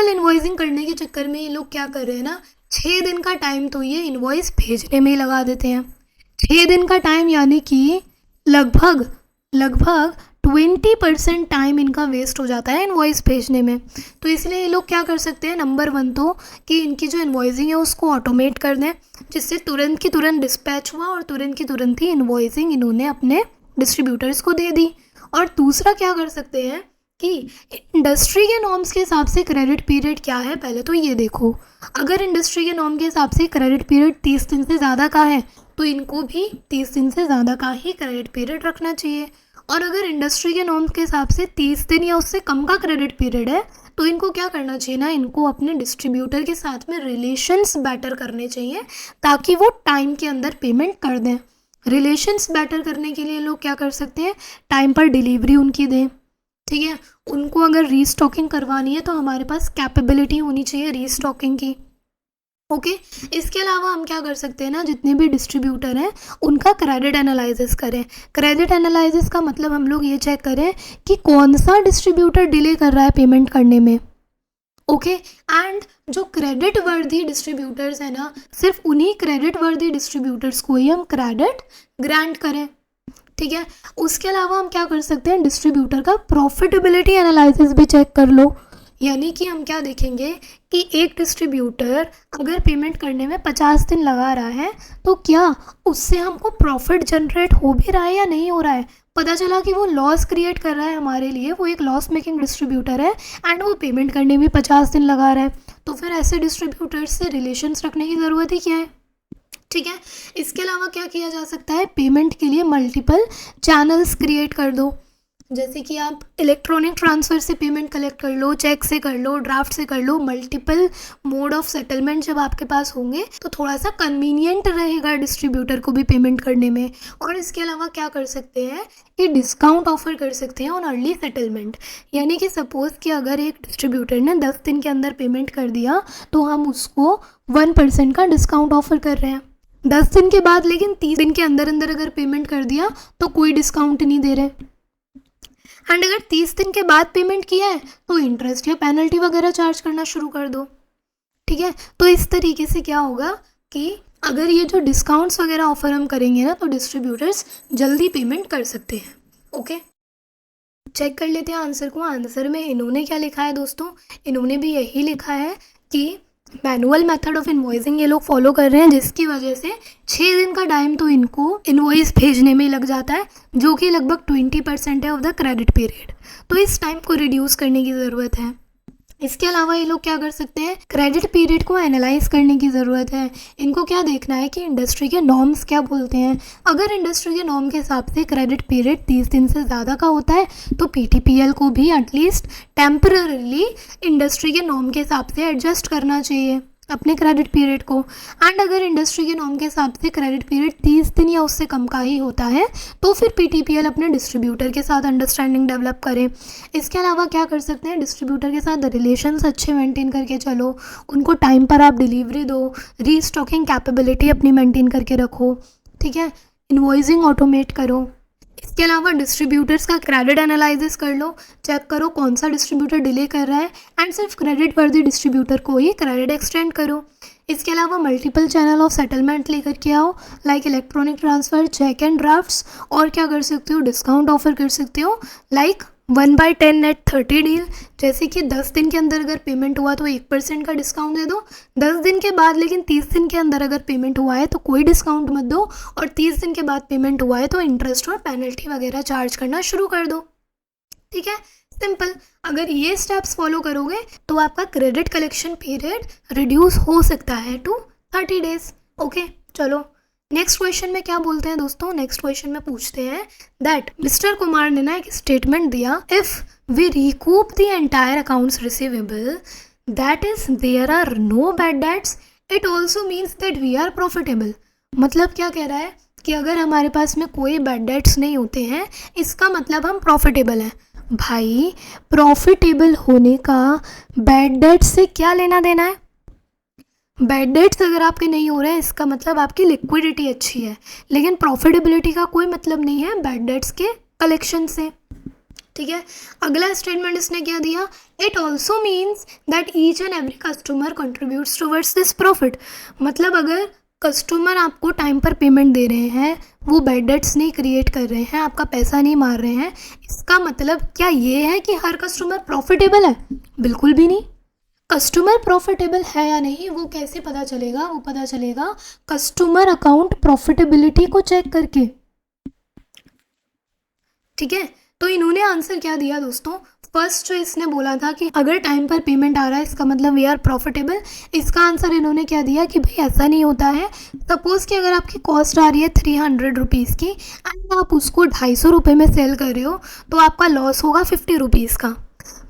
इन्वॉइसिंग करने के चक्कर में ये लोग क्या कर रहे हैं ना, 6 दिन का टाइम तो ये इन्वॉइस भेजने में ही लगा देते हैं। 6 दिन का टाइम यानी कि लगभग 20% टाइम इनका वेस्ट हो जाता है इन्वॉइस भेजने में। तो इसलिए ये लोग क्या कर सकते हैं, नंबर 1 तो कि इनकी जो इन्वॉइसिंग है उसको ऑटोमेट कर दें, जिससे तुरंत की तुरंत डिस्पैच हुआ और तुरंत की तुरंत ही इन्वॉइसिंग इन्होंने अपने डिस्ट्रीब्यूटर्स को दे दी। और दूसरा क्या कर सकते हैं कि इंडस्ट्री के नॉर्म्स के हिसाब से क्रेडिट पीरियड क्या है, पहले तो ये देखो। अगर इंडस्ट्री के नॉर्म के हिसाब से क्रेडिट पीरियड 30 दिन से ज़्यादा का है तो इनको भी 30 दिन से ज़्यादा का ही क्रेडिट पीरियड रखना चाहिए। और अगर इंडस्ट्री के नॉर्म्स के हिसाब से 30 दिन या उससे कम का क्रेडिट पीरियड है तो इनको क्या करना चाहिए ना, इनको अपने डिस्ट्रीब्यूटर के साथ में रिलेशंस बेटर करने चाहिए ताकि वो टाइम के अंदर पेमेंट कर दें। रिलेशंस बेटर करने के लिए लोग क्या कर सकते हैं, टाइम पर डिलीवरी उनकी दें। ठीक है, उनको अगर रीस्टॉकिंग करवानी है तो हमारे पास कैपेबिलिटी होनी चाहिए रीस्टॉकिंग की। ओके, इसके अलावा हम क्या कर सकते हैं ना, जितने भी डिस्ट्रीब्यूटर हैं उनका क्रेडिट एनालिसिस करें। क्रेडिट एनालिसिस का मतलब हम लोग ये चेक करें कि कौन सा डिस्ट्रीब्यूटर डिले कर रहा है पेमेंट करने में। ओके, एंड जो क्रेडिट वर्दी डिस्ट्रीब्यूटर्स हैं ना, सिर्फ उन्हीं क्रेडिट वर्दी डिस्ट्रीब्यूटर्स को ही हम क्रेडिट ग्रांट करें। ठीक है, उसके अलावा हम क्या कर सकते हैं, डिस्ट्रीब्यूटर का प्रॉफिटेबिलिटी एनालिसिस भी चेक कर लो। यानी कि हम क्या देखेंगे कि एक डिस्ट्रीब्यूटर अगर पेमेंट करने में 50 दिन लगा रहा है तो क्या उससे हमको प्रॉफिट जनरेट हो भी रहा है या नहीं हो रहा है। पता चला कि वो लॉस क्रिएट कर रहा है हमारे लिए, वो एक लॉस मेकिंग डिस्ट्रीब्यूटर है एंड वो पेमेंट करने में 50 दिन लगा रहा है, तो फिर ऐसे डिस्ट्रीब्यूटर्स से रिलेशंस रखने की ज़रूरत ही क्या है। ठीक है, इसके अलावा क्या किया जा सकता है, पेमेंट के लिए मल्टीपल चैनल्स क्रिएट कर दो। जैसे कि आप इलेक्ट्रॉनिक ट्रांसफ़र से पेमेंट कलेक्ट कर लो, चेक से कर लो, ड्राफ्ट से कर लो। मल्टीपल मोड ऑफ सेटलमेंट जब आपके पास होंगे तो थोड़ा सा कन्वीनियंट रहेगा डिस्ट्रीब्यूटर को भी पेमेंट करने में। और इसके अलावा क्या कर सकते हैं कि डिस्काउंट ऑफर कर सकते हैं ऑन अर्ली सेटलमेंट। यानी कि सपोज़ कि अगर एक डिस्ट्रीब्यूटर ने 10 दिन के अंदर पेमेंट कर दिया तो हम उसको 1% का डिस्काउंट ऑफर कर रहे हैं। 10 दिन के बाद लेकिन 30 दिन के अंदर अंदर अगर पेमेंट कर दिया तो कोई डिस्काउंट नहीं दे रहे। एंड अगर 30 दिन के बाद पेमेंट किया है तो इंटरेस्ट या पेनल्टी वगैरह चार्ज करना शुरू कर दो। ठीक है, तो इस तरीके से क्या होगा कि अगर ये जो डिस्काउंट्स वगैरह ऑफर हम करेंगे ना तो डिस्ट्रीब्यूटर्स जल्दी पेमेंट कर सकते हैं। ओके, चेक कर लेते हैं आंसर को। आंसर में इन्होंने क्या लिखा है दोस्तों, इन्होंने भी यही लिखा है कि मैनुअल मेथड ऑफ इन्वॉइसिंग ये लोग फॉलो कर रहे हैं, जिसकी वजह से 6 दिन का टाइम तो इनको इन्वॉइस भेजने में लग जाता है, जो कि लगभग 20% है ऑफ द क्रेडिट पीरियड। तो इस टाइम को रिड्यूस करने की ज़रूरत है। इसके अलावा ये लोग क्या कर सकते हैं, क्रेडिट पीरियड को एनालाइज करने की ज़रूरत है। इनको क्या देखना है कि इंडस्ट्री के नॉर्म्स क्या बोलते हैं। अगर इंडस्ट्री के नॉर्म के हिसाब से क्रेडिट पीरियड 30 दिन से ज़्यादा का होता है तो पीटीपीएल को भी एटलीस्ट टेम्पररीली इंडस्ट्री के नॉर्म के हिसाब से एडजस्ट करना चाहिए अपने क्रेडिट पीरियड को। एंड अगर इंडस्ट्री के नॉर्म के हिसाब से क्रेडिट पीरियड 30 दिन या उससे कम का ही होता है तो फिर पीटीपीएल अपने डिस्ट्रीब्यूटर के साथ अंडरस्टैंडिंग डेवलप करें। इसके अलावा क्या कर सकते हैं, डिस्ट्रीब्यूटर के साथ रिलेशंस अच्छे मेंटेन करके चलो, उनको टाइम पर आप डिलीवरी दो, रीस्टॉकिंग कैपेबिलिटी अपनी मेंटेन करके रखो। ठीक है, इन्वॉइसिंग ऑटोमेट करो। इसके अलावा डिस्ट्रीब्यूटर्स का क्रेडिट एनालिसिस कर लो, चेक करो कौन सा डिस्ट्रीब्यूटर डिले कर रहा है एंड सिर्फ क्रेडिट वर्दी डिस्ट्रीब्यूटर को ही क्रेडिट एक्सटेंड करो। इसके अलावा मल्टीपल चैनल ऑफ सेटलमेंट लेकर के आओ, like electronic transfer, cheque and drafts. और क्या कर सकते हो, डिस्काउंट ऑफर कर सकते हो, लाइक 1/10 नेट 30 डील। जैसे कि 10 दिन के अंदर अगर पेमेंट हुआ तो 1% का डिस्काउंट दे दो। 10 दिन के बाद लेकिन 30 दिन के अंदर अगर पेमेंट हुआ है तो कोई डिस्काउंट मत दो, और 30 दिन के बाद पेमेंट हुआ है तो इंटरेस्ट और पेनल्टी वगैरह चार्ज करना शुरू कर दो। ठीक है, सिंपल। अगर ये स्टेप्स फॉलो करोगे तो आपका क्रेडिट कलेक्शन पीरियड रिड्यूस हो सकता है टू 30 डेज। ओके, चलो नेक्स्ट क्वेश्चन में क्या बोलते हैं दोस्तों। नेक्स्ट क्वेश्चन में पूछते हैं दैट मिस्टर कुमार ने ना एक स्टेटमेंट दिया, if we recoup the entire accounts receivable that is there are no bad debts, it also means that we are profitable. मतलब क्या कह रहा है कि अगर हमारे पास में कोई बैड डेट्स नहीं होते हैं, इसका मतलब हम प्रॉफिटेबल हैं। भाई प्रॉफिटेबल होने का बैड डेट्स से क्या लेना देना है? बैड डेट्स अगर आपके नहीं हो रहे हैं, इसका मतलब आपकी लिक्विडिटी अच्छी है, लेकिन प्रॉफिटेबिलिटी का कोई मतलब नहीं है बैड डेट्स के कलेक्शन से। ठीक है, अगला स्टेटमेंट इसने क्या दिया, it also means that each and every customer contributes towards this profit. मतलब अगर कस्टमर आपको टाइम पर पेमेंट दे रहे हैं, वो बैड डेट्स नहीं क्रिएट कर रहे हैं, आपका पैसा नहीं मार रहे हैं, इसका मतलब क्या ये है कि हर कस्टमर प्रॉफिटेबल है? बिल्कुल भी नहीं। कस्टमर प्रॉफिटेबल है या नहीं वो कैसे पता चलेगा? वो पता चलेगा कस्टमर अकाउंट प्रॉफिटेबिलिटी को चेक करके। ठीक है, तो इन्होंने आंसर क्या दिया दोस्तों? फर्स्ट जो इसने बोला था कि अगर टाइम पर पेमेंट आ रहा है इसका मतलब वी आर प्रॉफिटेबल, इसका आंसर इन्होंने क्या दिया कि भाई ऐसा नहीं होता है। सपोज़ कि अगर आपकी कॉस्ट आ रही है 300 रुपीज़ की एंड आप उसको 250 रुपये में सेल कर रहे हो, तो आपका लॉस होगा 50 रुपीज़ का।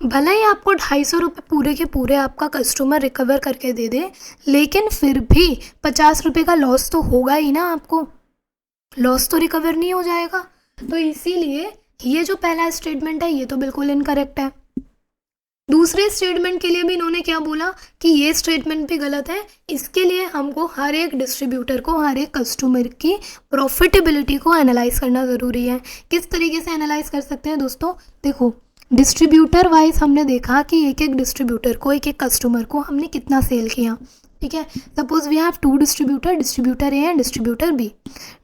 भले ही आपको 250 रुपये पूरे के पूरे आपका कस्टमर रिकवर करके दे दे, लेकिन फिर भी 50 रुपये का लॉस तो होगा ही ना, आपको लॉस तो रिकवर नहीं हो जाएगा। तो इसीलिए ये जो पहला स्टेटमेंट है ये तो बिल्कुल इनकरेक्ट है। दूसरे स्टेटमेंट के लिए भी इन्होंने क्या बोला कि ये स्टेटमेंट भी गलत है, इसके लिए हमको हर एक डिस्ट्रीब्यूटर को, हर एक कस्टमर की प्रॉफिटेबिलिटी को एनालाइज करना ज़रूरी है। किस तरीके से एनालाइज कर सकते हैं दोस्तों? देखो, डिस्ट्रीब्यूटर वाइज हमने देखा कि एक एक डिस्ट्रीब्यूटर को, एक एक कस्टमर को हमने कितना सेल किया। ठीक है, suppose we have 2 distributor, distributor A and distributor B.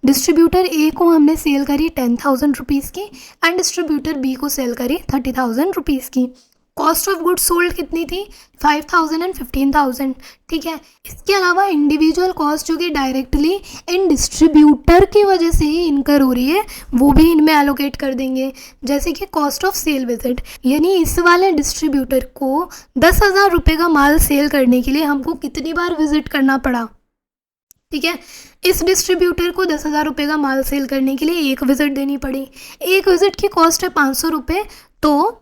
Distributor A को हमने सेल करी 10,000 रुपीज़ की एंड डिस्ट्रीब्यूटर बी को सेल करी 30,000 रुपीज़ की। कॉस्ट ऑफ गुड्स सोल्ड कितनी थी? 5,000 एंड 15,000। ठीक है, इसके अलावा इंडिविजुअल कॉस्ट जो कि डायरेक्टली इन डिस्ट्रीब्यूटर की वजह से ही इनकर हो रही है, वो भी इनमें एलोकेट कर देंगे। जैसे कि कॉस्ट ऑफ सेल विजिट, यानी इस वाले डिस्ट्रीब्यूटर को 10,000 रुपये का माल सेल करने के लिए हमको कितनी बार विजिट करना पड़ा। ठीक है, इस डिस्ट्रीब्यूटर को 10,000 रुपये का माल सेल करने के लिए एक विजिट देनी पड़ी। एक विजिट की कॉस्ट है 500 रुपये, तो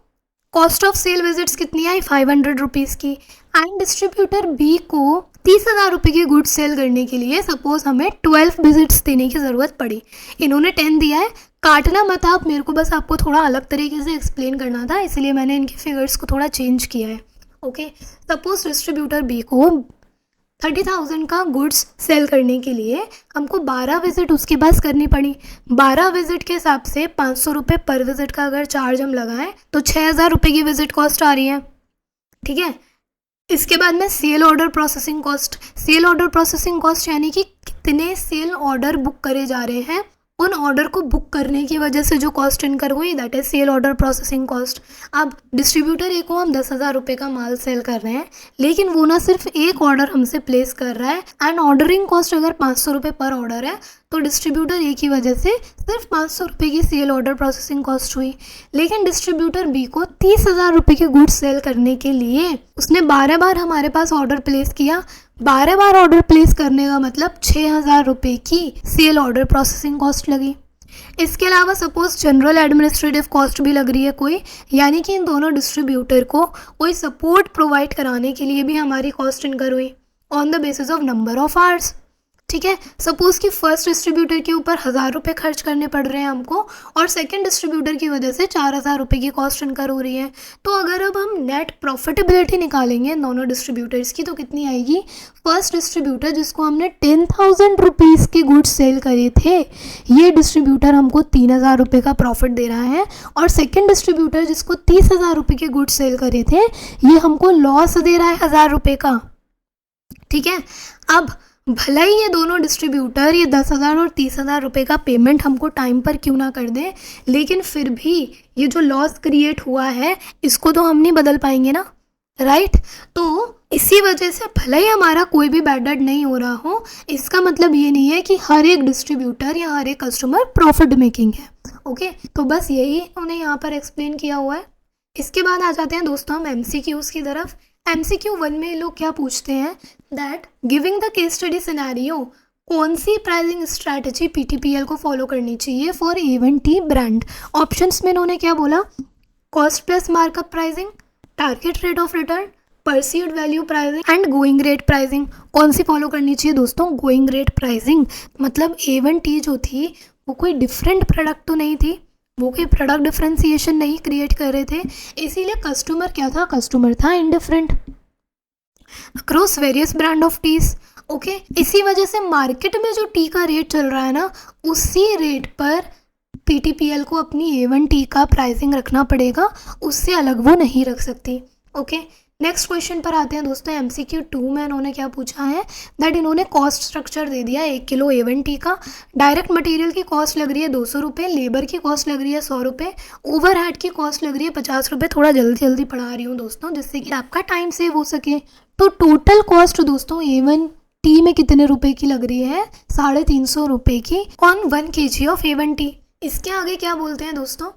कॉस्ट ऑफ सेल विजिट्स कितनी आई? 500 रुपीज़ की। एंड डिस्ट्रीब्यूटर बी को 30,000 रुपये की गुड्स सेल करने के लिए सपोज हमें 12 विजिट्स देने की ज़रूरत पड़ी। इन्होंने 10 दिया है, काटना मत आप, मेरे को बस आपको थोड़ा अलग तरीके से एक्सप्लेन करना था, इसलिए मैंने इनके फिगर्स को थोड़ा चेंज किया है। ओके, सपोज डिस्ट्रीब्यूटर बी को 30,000 का गुड्स सेल करने के लिए हमको 12 विजिट उसके पास करनी पड़ी। 12 विजिट के हिसाब से 500 रुपये पर विजिट का अगर चार्ज हम लगाएं तो 6,000 रुपये की विजिट कॉस्ट आ रही है। ठीक है, इसके बाद में sale order processing cost. Sale order processing cost यानी कि कितने सेल ऑर्डर बुक करे जा रहे हैं, उन ऑर्डर को बुक करने की वजह से जो कॉस्ट इनकर हुई, that is sale order processing cost. अब डिस्ट्रीब्यूटर ए को हम 10,000 रुपये का माल सेल कर रहे हैं, लेकिन वो ना सिर्फ एक ऑर्डर हमसे प्लेस कर रहा है एंड ऑर्डरिंग कॉस्ट अगर 500 रुपये पर ऑर्डर है, तो डिस्ट्रीब्यूटर ए की वजह से सिर्फ 500 रुपये की सेल ऑर्डर प्रोसेसिंग कॉस्ट हुई। लेकिन डिस्ट्रीब्यूटर बी को 30,000 रुपये के गुड्स सेल करने के लिए उसने 12 बार हमारे पास ऑर्डर प्लेस किया। 12 बार ऑर्डर प्लेस करने का मतलब 6,000 रुपये की सेल ऑर्डर प्रोसेसिंग कॉस्ट लगी। इसके अलावा सपोज जनरल एडमिनिस्ट्रेटिव कॉस्ट भी लग रही है कोई, यानी कि इन दोनों डिस्ट्रीब्यूटर को कोई सपोर्ट प्रोवाइड कराने के लिए भी हमारी कॉस्ट इनकर हुई on the basis of number of hours. ठीक है, सपोज़ कि फर्स्ट डिस्ट्रीब्यूटर के ऊपर 1,000 रुपये खर्च करने पड़ रहे हैं हमको और सेकंड डिस्ट्रीब्यूटर की वजह से 4,000 रुपये की कॉस्ट इनकर हो रही है। तो अगर अब हम नेट प्रॉफिटेबिलिटी निकालेंगे दोनों डिस्ट्रीब्यूटर्स की, तो कितनी आएगी? फर्स्ट डिस्ट्रीब्यूटर जिसको हमने 10,000 रुपीज़ के गुड्स सेल करे थे, ये डिस्ट्रीब्यूटर हमको 3,000 रुपये का प्रॉफिट दे रहा है, और सेकेंड डिस्ट्रीब्यूटर जिसको 30,000 रुपये के गुड्स सेल करे थे, ये हमको लॉस दे रहा है 1,000 रुपये का। ठीक है, अब भले ही ये दोनों डिस्ट्रीब्यूटर ये 10,000 और 30,000 रुपये का पेमेंट हमको टाइम पर क्यों ना कर दें, लेकिन फिर भी ये जो लॉस क्रिएट हुआ है इसको तो हम नहीं बदल पाएंगे ना, राइट। तो इसी वजह से भले ही हमारा कोई भी बैड डेट नहीं हो रहा हो, इसका मतलब ये नहीं है कि हर एक डिस्ट्रीब्यूटर या हर एक कस्टमर प्रॉफिट मेकिंग है। ओके, तो बस यही उन्हें यहाँ पर एक्सप्लेन किया हुआ है। इसके बाद आ जाते हैं दोस्तों हम MCQs की तरफ। MCQ 1 में लोग क्या पूछते हैं, that giving the case study scenario, कौन सी प्राइसिंग स्ट्रैटेजी PTPL को फॉलो करनी चाहिए फॉर A1T ब्रांड। ऑप्शंस में इन्होंने क्या बोला, cost plus markup pricing, target rate of return, perceived value pricing and going rate pricing. कौन सी फॉलो करनी चाहिए दोस्तों? Going rate pricing. मतलब A1 टी जो थी वो कोई डिफरेंट प्रोडक्ट तो नहीं थी, वो कोई प्रोडक्ट डिफ्रेंसिएशन नहीं क्रिएट कर रहे थे, इसीलिए कस्टमर क्या था? कस्टमर था indifferent across various brand of teas. Okay, इसी वजह से मार्केट में जो टी का रेट चल रहा है ना, उसी रेट पर PTPL को अपनी A1 टी का प्राइसिंग रखना पड़ेगा, उससे अलग वो नहीं रख सकती। ओके, नेक्स्ट क्वेश्चन पर आते हैं दोस्तों। MCQ 2 में इन्होंने क्या पूछा है? दैट इन्होंने कॉस्ट स्ट्रक्चर दे दिया 1 किलो A1 टी का। डायरेक्ट मटेरियल की कॉस्ट लग रही है 200 रुपये, लेबर की कॉस्ट लग रही है 100 रुपये, ओवरहेड की कॉस्ट लग रही है 50 रुपये। थोड़ा जल्दी जल्दी पढ़ा रही हूँ दोस्तों जिससे कि आपका टाइम सेव हो सके। तो टोटल कॉस्ट दोस्तों A1 टी में कितने रुपए की लग रही है? 350 रुपये की on 1 kg of A1 T. इसके आगे क्या बोलते हैं दोस्तों?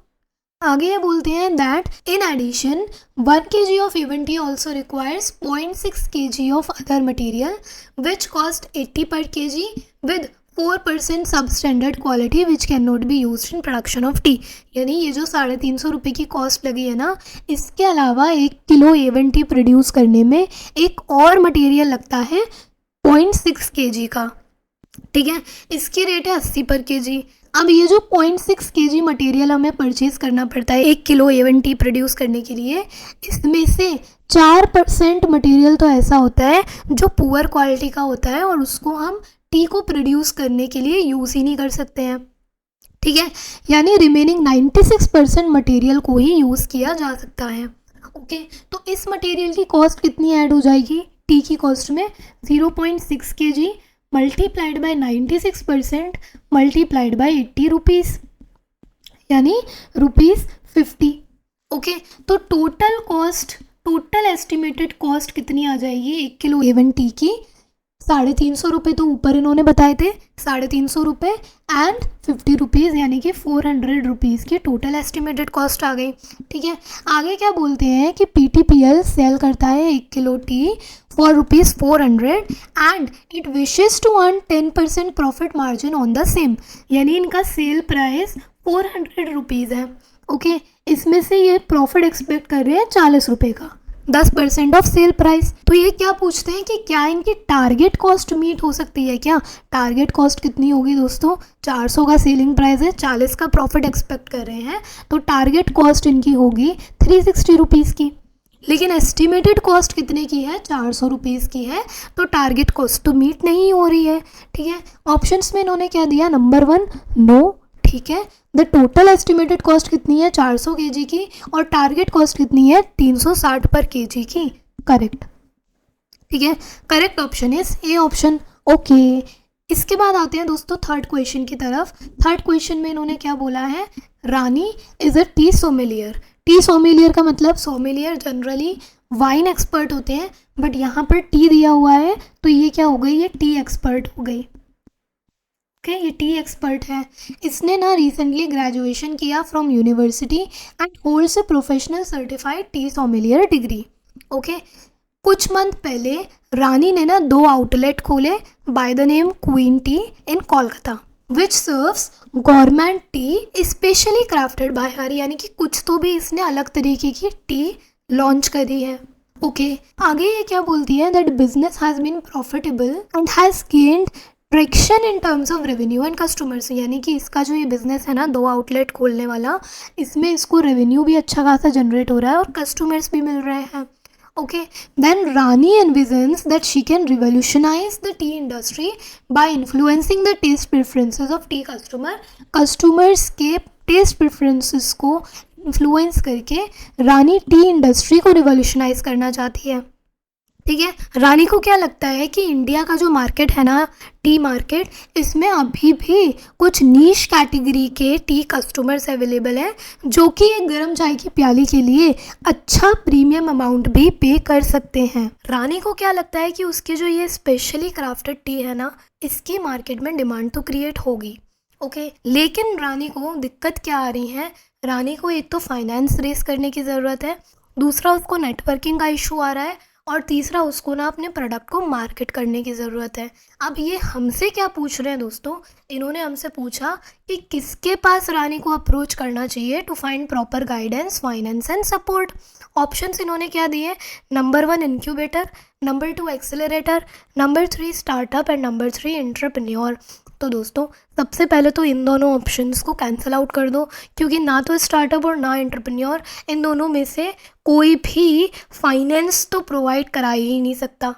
आगे ये बोलते हैं that in addition 1 kg of A1 tea also requires 0.6 kg of other material which cost 80 per kg with 4% sub standard quality which can not be use in production of tea. यानी ये जो 350 रुपये की कॉस्ट लगी है ना, इसके अलावा 1 किलो A1 टी प्रोड्यूस करने में एक और मटेरियल लगता है 0.6 kg का। ठीक है, इसकी रेट है 80 पर kg। अब ये जो 0.6 kg मटेरियल हमें परचेज करना पड़ता है 1 किलो A1 टी प्रोड्यूस करने के लिए, इसमें से 4% मटेरियल तो ऐसा होता है जो पुअर क्वालिटी का होता है और उसको हम टी को प्रोड्यूस करने के लिए यूज़ ही नहीं कर सकते हैं। ठीक है, यानी रिमेनिंग 96% मटेरियल को ही यूज़ किया जा सकता है। ओके, तो इस मटेरियल की कॉस्ट कितनी ऐड हो जाएगी टी की कॉस्ट में? 0.6 kg multiplied by 96% multiplied by 80 rupees, यानी ₹50। ओके, तो total cost, total estimated cost कितनी आ जाएगी 1 किलो A1 टी की? 350 रुपये तो ऊपर इन्होंने बताए थे, 350 रुपये एंड 50 रुपीज़, यानी कि 400 रुपीज़ की टोटल एस्टिमेटेड कॉस्ट आ गई। ठीक है, आगे क्या बोलते हैं कि PTPL सेल करता है 1 किलो tea for ₹400 and it wishes to earn 10% profit margin on the same. यानी इनका सेल प्राइस 400 रुपीज़ है। ओके, इसमें से ये प्रॉफिट एक्सपेक्ट कर रहे हैं 40 रुपये का, 10% ऑफ सेल प्राइस। तो ये क्या पूछते हैं कि क्या इनकी टारगेट कॉस्ट मीट हो सकती है क्या? टारगेट कॉस्ट कितनी होगी दोस्तों? 400 का सेलिंग प्राइस है, 40 का प्रॉफिट एक्सपेक्ट कर रहे हैं, तो टारगेट कॉस्ट इनकी होगी 360 रुपीज़ की। लेकिन एस्टिमेटेड कॉस्ट कितने की है? 400 रुपीज़ की है, तो टारगेट कॉस्ट तो मीट नहीं हो रही है। ठीक है, ऑप्शंस में इन्होंने क्या दिया? Number 1 no. ठीक है, द टोटल एस्टिमेटेड कॉस्ट कितनी है? 400 kg की, और टारगेट कॉस्ट कितनी है? 360 पर kg की। करेक्ट। ठीक है, correct option is A option. Okay, इसके बाद आते हैं दोस्तों थर्ड क्वेश्चन की तरफ। थर्ड क्वेश्चन में इन्होंने क्या बोला है? Rani is a tea sommelier. Tea sommelier का मतलब, सोमेलियर जनरली वाइन एक्सपर्ट होते हैं, बट यहाँ पर टी दिया हुआ है तो ये क्या हो गई? ये टी एक्सपर्ट हो गई। ओके, ये टी एक्सपर्ट है। इसने ना रिसेंटली ग्रेजुएशन किया from university and holds a professional certified T sommelier degree. Okay, कुछ मंथ पहले रानी ने ना 2 आउटलेट खोले by the name queen T in Kolkata which serves government T specially crafted bye हर। यानी कि कुछ तो भी इसने अलग तरीके की टी लॉन्च करी है। ओके, आगे ये क्या बोलती है? That business has been profitable and has gained traction in terms of revenue and customers. यानी कि इसका जो ये बिज़नेस है ना 2 आउटलेट खोलने वाला, इसमें इसको रेवेन्यू भी अच्छा खासा जनरेट हो रहा है और कस्टमर्स भी मिल रहे हैं। Okay, then Rani envisions that she can revolutionize the tea industry by influencing the taste preferences of tea customer। Customers के टेस्ट प्रेफरेंसेस को इन्फ्लुएंस करके रानी टी इंडस्ट्री को रिवोल्यूशनाइज करना चाहती है। ठीक है, रानी को क्या लगता है कि इंडिया का जो मार्केट है ना, टी मार्केट, इसमें अभी भी कुछ नीश कैटेगरी के टी कस्टमर्स अवेलेबल हैं जो कि एक गर्म चाय की प्याली के लिए अच्छा प्रीमियम अमाउंट भी पे कर सकते हैं। रानी को क्या लगता है कि उसके जो ये स्पेशली क्राफ्टेड टी है ना, इसकी मार्केट में डिमांड तो क्रिएट होगी। ओके, लेकिन रानी को दिक्कत क्या आ रही है? रानी को एक तो फाइनेंस रेस करने की ज़रूरत है, दूसरा उसको नेटवर्किंग का इशू आ रहा है, और तीसरा उसको ना अपने प्रोडक्ट को मार्केट करने की ज़रूरत है। अब ये हमसे क्या पूछ रहे हैं दोस्तों, इन्होंने हमसे पूछा कि किसके पास रानी को अप्रोच करना चाहिए to find proper guidance, finance and support. Options इन्होंने क्या दिए, number 1 incubator, number 2 accelerator, number 3 startup and number 3 entrepreneur. तो दोस्तों सबसे पहले तो इन दोनों ऑप्शंस को कैंसिल आउट कर दो, क्योंकि ना तो स्टार्टअप और ना एंटरप्रेन्योर, इन दोनों में से कोई भी फाइनेंस तो प्रोवाइड करा ही नहीं सकता।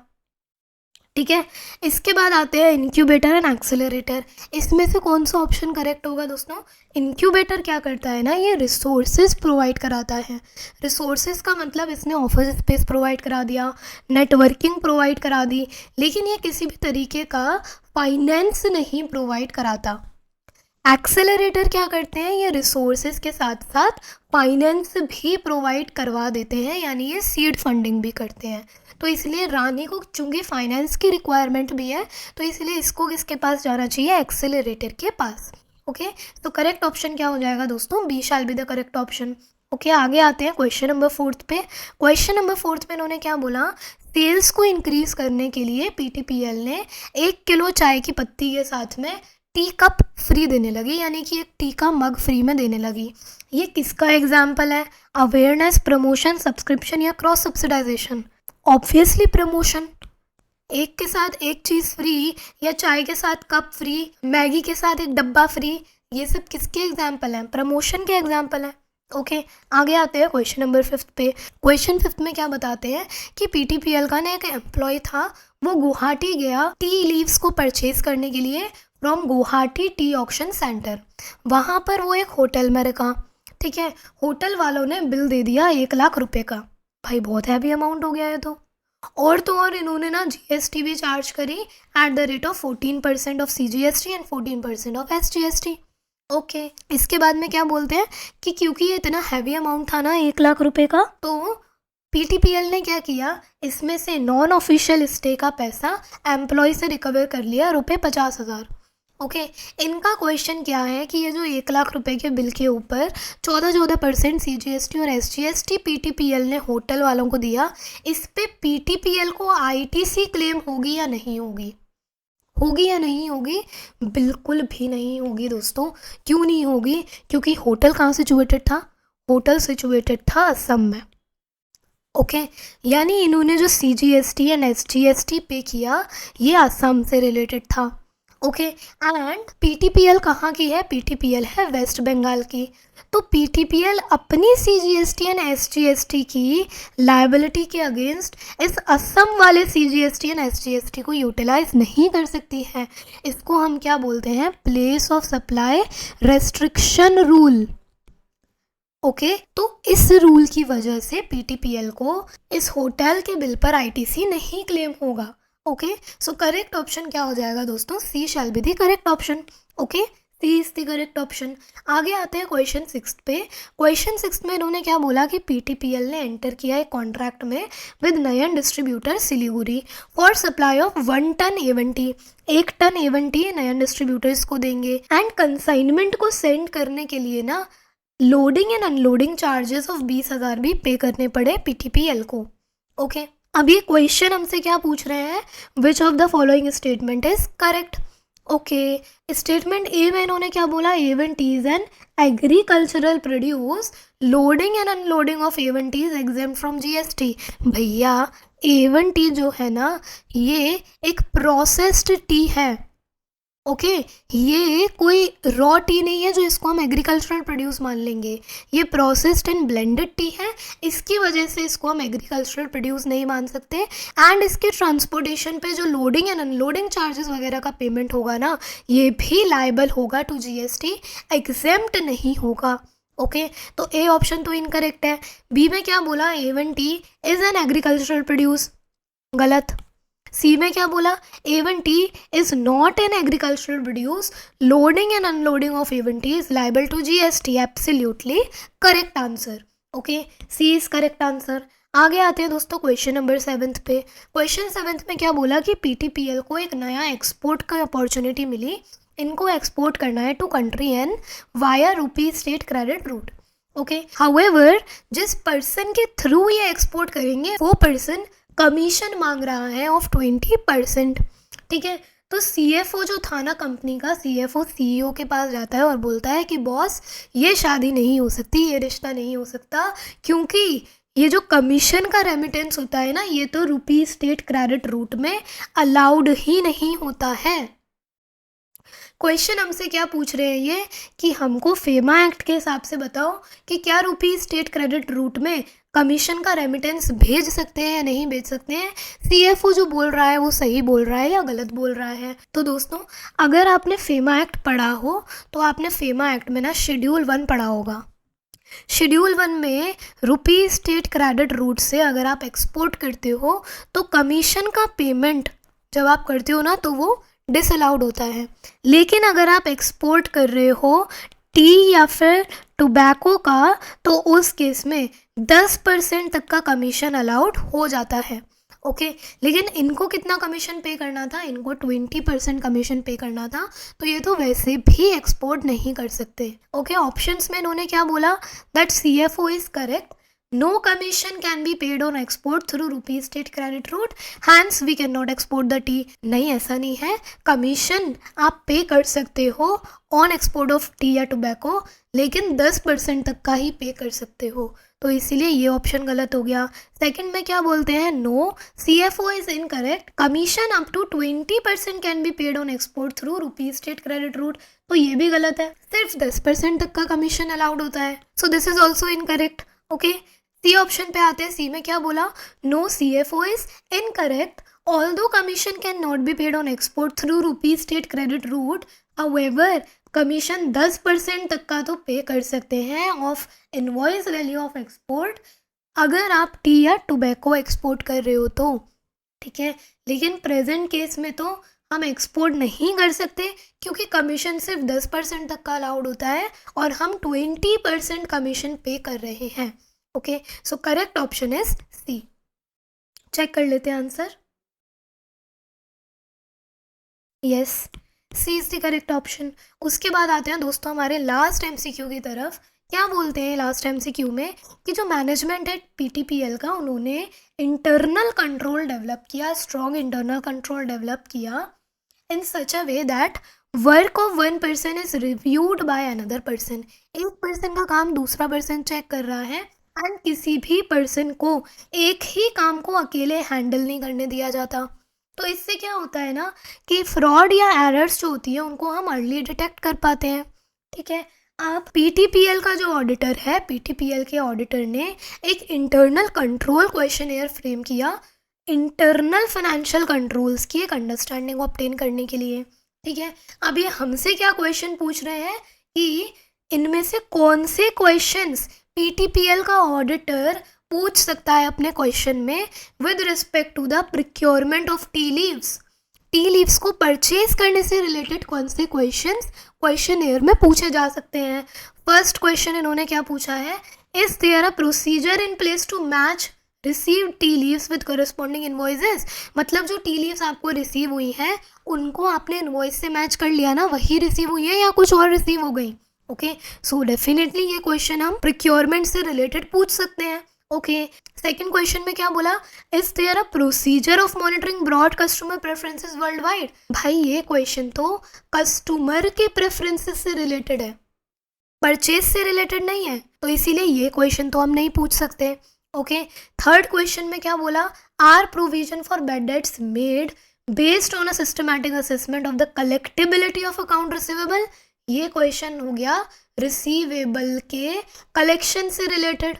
ठीक है, इसके बाद आते हैं इंक्यूबेटर एंड एक्सेलरेटर। इसमें से कौन सा ऑप्शन करेक्ट होगा दोस्तों, इंक्यूबेटर क्या करता है ना, ये रिसोर्सेज प्रोवाइड कराता है। रिसोर्सेज का मतलब इसने ऑफिस स्पेस प्रोवाइड करा दिया, नेटवर्किंग प्रोवाइड करा दी, लेकिन ये किसी भी तरीके का फाइनेंस नहीं प्रोवाइड कराता। एक्सेलरेटर क्या करते हैं, ये रिसोर्सेज के साथ साथ फाइनेंस भी प्रोवाइड करवा देते हैं, यानी ये सीड फंडिंग भी करते हैं। तो इसलिए रानी को चूँकि फाइनेंस की रिक्वायरमेंट भी है, तो इसलिए इसको किसके पास जाना चाहिए, एक्सेलरेटर के पास। ओके, तो करेक्ट ऑप्शन क्या हो जाएगा दोस्तों, B shall be the correct option. Okay, आगे आते हैं क्वेश्चन नंबर 4 पे। क्वेश्चन नंबर 4 में इन्होंने क्या बोला, सेल्स को इंक्रीज करने के लिए पीटीपीएल ने 1 किलो चाय की पत्ती के साथ में टी कप फ्री देने लगी, यानी कि एक टी का मग फ्री में देने लगी। ये किसका एग्जाम्पल है, अवेयरनेस, प्रमोशन, सब्सक्रिप्शन या क्रॉस सब्सिडाइजेशन। ऑब्वियसली प्रमोशन, एक के साथ एक चीज़ फ्री, या चाय के साथ कप फ्री, मैगी के साथ एक डब्बा फ्री, ये सब किसके एग्जाम्पल हैं, प्रमोशन के एग्जाम्पल हैं। ओके, आगे आते हैं क्वेश्चन नंबर 5 पे। क्वेश्चन 5 में क्या बताते हैं कि पीटीपीएल का ना एक एम्प्लॉय था, वो गुवाहाटी गया टी लीव्स को परचेज करने के लिए from Guwahati T auction centre. वहाँ पर वो एक होटल में रुका, ठीक है, होटल वालों ने बिल दे दिया 1 लाख रुपए का। भाई बहुत हैवी अमाउंट हो गया है। तो और इन्होंने ना जीएसटी भी चार्ज करी at the rate of 14% of CGST and 14% of SGST. Okay, इसके बाद में क्या बोलते हैं कि क्योंकि ये इतना हैवी अमाउंट था ना 1 लाख रुपए का, तो पीटीपीएल ने क्या किया, इसमें से नॉन ऑफिशियल स्टे का पैसा एम्प्लॉय से रिकवर कर लिया, ₹50,000। ओके, इनका क्वेश्चन क्या है कि ये जो 1 लाख रुपए के बिल के ऊपर 14% सीजीएसटी और एसजीएसटी पीटीपीएल ने होटल वालों को दिया, इस पे पीटीपीएल को आईटीसी क्लेम होगी या नहीं होगी, होगी या नहीं होगी, बिल्कुल भी नहीं होगी दोस्तों। क्यों नहीं होगी, क्योंकि होटल कहाँ सिचुएटेड था, होटल सिचुएटेड था असम में। ओके, यानी इन्होंने जो सीजीएसटी एंड एसजीएसटी पे किया ये असम से रिलेटेड था। ओके, एंड पीटीपीएल कहाँ की है, पीटीपीएल है वेस्ट बंगाल की। तो पीटीपीएल अपनी सीजीएसटी एंड एसजीएसटी की लायबिलिटी के अगेंस्ट इस असम वाले सीजीएसटी एंड एसजीएसटी को यूटिलाइज नहीं कर सकती है। इसको हम क्या बोलते हैं, place of supply restriction rule. Okay, तो इस रूल की वजह से पीटीपीएल को इस होटल के बिल पर आईटीसी नहीं क्लेम होगा। ओके, सो करेक्ट ऑप्शन क्या हो जाएगा दोस्तों, C shall be the correct option. Okay, C is the correct option. आगे आते हैं क्वेश्चन 6 पे। क्वेश्चन 6 में इन्होंने क्या बोला कि पीटीपीएल ने एंटर किया एक कॉन्ट्रैक्ट में with Nayan distributor Siliguri for supply of 1 ton A1T। 1 ton A1T Nayan distributors को देंगे, एंड कंसाइनमेंट को सेंड करने के लिए ना loading and unloading charges of 20,000 भी पे करने पड़े पीटीपीएल को। ओके, अब ये क्वेश्चन हमसे क्या पूछ रहे हैं, which of the following statement is correct. Okay, statement A में इन्होंने क्या बोला, A1T is an agricultural produce, loading and unloading of A1T is exempt from GST. भैया A1T जो है ना ये एक प्रोसेस्ड टी है। ओके, ये कोई रॉ टी नहीं है जो इसको हम एग्रीकल्चरल प्रोड्यूस मान लेंगे, ये प्रोसेस्ड एंड ब्लेंडेड टी है, इसकी वजह से इसको हम एग्रीकल्चरल प्रोड्यूस नहीं मान सकते। एंड इसके ट्रांसपोर्टेशन पे जो लोडिंग एंड अनलोडिंग चार्जेस वगैरह का पेमेंट होगा ना, ये भी लायबल होगा टू जीएसटी, एग्जेम्प्ट नहीं होगा। ओके, तो ए ऑप्शन तो इनकरेक्ट है। बी में क्या बोला, A1T is an agricultural produce, गलत। सी में क्या बोला, A1T is not an agricultural produce, loading and unloading of A1T is liable to GST, absolutely correct answer. Okay, C is correct answer. आगे आते हैं दोस्तों क्वेश्चन नंबर 7 पे। क्वेश्चन 7 में क्या बोला कि पीटीपीएल को एक नया एक्सपोर्ट का अपॉर्चुनिटी मिली, इनको एक्सपोर्ट करना है to country N via rupee state credit route. Okay, however जिस पर्सन के थ्रू ये एक्सपोर्ट करेंगे वो पर्सन कमीशन मांग रहा है ऑफ 20%। ठीक है, तो CFO जो था ना कंपनी का, CFO CEO के पास जाता है और बोलता है कि बॉस ये शादी नहीं हो सकती, ये रिश्ता नहीं हो सकता, क्योंकि ये जो कमीशन का रेमिटेंस होता है ना, ये तो रुपी स्टेट क्रेडिट रूट में अलाउड ही नहीं होता है। क्वेश्चन हमसे क्या पूछ रहे हैं ये कि हमको फेमा एक्ट के हिसाब से बताओ कि क्या रुपी स्टेट क्रेडिट रूट में कमीशन का रेमिटेंस भेज सकते हैं या नहीं भेज सकते हैं। CFO जो बोल रहा है वो सही बोल रहा है या गलत बोल रहा है। तो दोस्तों, अगर आपने फेमा एक्ट पढ़ा हो तो आपने फेमा एक्ट में ना शेड्यूल 1 पढ़ा होगा। शेड्यूल 1 में रुपी स्टेट क्रेडिट रूट से अगर आप एक्सपोर्ट करते हो तो कमीशन का पेमेंट जब आप करते हो ना तो वो डिसअलाउड होता है। लेकिन अगर आप एक्सपोर्ट कर रहे हो टी या फिर टोबैको का तो उस केस में 10% तक का कमीशन अलाउड हो जाता है। ओके, लेकिन इनको कितना कमीशन पे करना था, इनको 20% कमीशन पे करना था, तो ये तो वैसे भी एक्सपोर्ट नहीं कर सकते। ओके, ऑप्शंस में इन्होंने क्या बोला, that CFO is correct, no commission can be paid on export through rupee state credit route, hence we cannot export the tea। नहीं, ऐसा नहीं है, कमीशन आप पे कर सकते हो ऑन एक्सपोर्ट ऑफ टी या टोबैको, लेकिन 10% तक का ही पे कर सकते हो, तो इसीलिए ये ऑप्शन गलत हो गया। सेकंड में क्या बोलते हैं, no CFO is incorrect, commission up to 20% can be paid on export through rupee state credit route, तो ये भी गलत है, सिर्फ 10% तक का कमीशन अलाउड होता है, so this is also incorrect. Okay, C option पे आते हैं। सी में क्या बोला, no CFO is incorrect, although commission can not be paid on export through rupee state credit route, however commission 10% तक का तो पे कर सकते हैं of invoice value of export अगर आप टी या टोबैको एक्सपोर्ट कर रहे हो तो। ठीक है, लेकिन प्रेजेंट केस में तो हम एक्सपोर्ट नहीं कर सकते क्योंकि कमीशन सिर्फ 10% तक का अलाउड होता है और हम 20% कमीशन पे कर रहे हैं। Okay, so correct option is C. Check कर लेते हैं answer. Yes, C is the correct option. उसके बाद आते हैं दोस्तों हमारे लास्ट MCQ की तरफ। क्या बोलते हैं लास्ट MCQ में कि जो मैनेजमेंट है PTPL का, उन्होंने इंटरनल कंट्रोल डेवलप किया, स्ट्रॉन्ग इंटरनल कंट्रोल डेवलप किया in such a way that work of one person is reviewed by another person. एक पर्सन का काम दूसरा पर्सन चेक कर रहा है एंड किसी भी पर्सन को एक ही काम को अकेले हैंडल नहीं करने दिया जाता। तो इससे क्या होता है ना कि फ्रॉड या एरर्स जो होती है उनको हम अर्ली डिटेक्ट कर पाते हैं। ठीक है, आप PTPL का जो ऑडिटर है, PTPL के ऑडिटर ने एक इंटरनल कंट्रोल क्वेश्चनेयर फ्रेम किया इंटरनल फाइनेंशियल कंट्रोल्स की एक अंडरस्टैंडिंग ऑब्टेन करने के लिए। ठीक है, अब ये हमसे क्या क्वेश्चन पूछ रहे हैं कि इनमें से कौन से क्वेश्चंस PTPL का ऑडिटर पूछ सकता है अपने क्वेश्चन में with respect to the procurement of tea leaves. Tea leaves को परचेज करने से रिलेटेड कौन से क्वेश्चंस क्वेश्चनेयर में पूछे जा सकते हैं। फर्स्ट क्वेश्चन इन्होंने क्या पूछा है, is there a procedure in place to match receive tea leaves with corresponding invoices. मतलब जो टी लीव्स आपको रिसीव हुई हैं उनको आपने इन्वॉइस से मैच कर लिया ना, वही रिसीव हुई है या कुछ और रिसीव हो गई। ओके, सो डेफिनेटली ये क्वेश्चन हम प्रिक्योरमेंट से रिलेटेड पूछ सकते हैं। ओके, सेकंड क्वेश्चन में क्या बोला, is there a procedure of monitoring broad customer preferences worldwide. भाई ये क्वेश्चन तो कस्टमर के प्रेफरेंसेस से रिलेटेड है, परचेज से रिलेटेड नहीं है, तो इसीलिए ये क्वेश्चन तो हम नहीं पूछ सकते। ओके, थर्ड क्वेश्चन में क्या बोला, are provision for bad debts made based on a systematic assessment of the collectibility of account receivable. ये क्वेश्चन हो गया रिसीवेबल के कलेक्शन से रिलेटेड।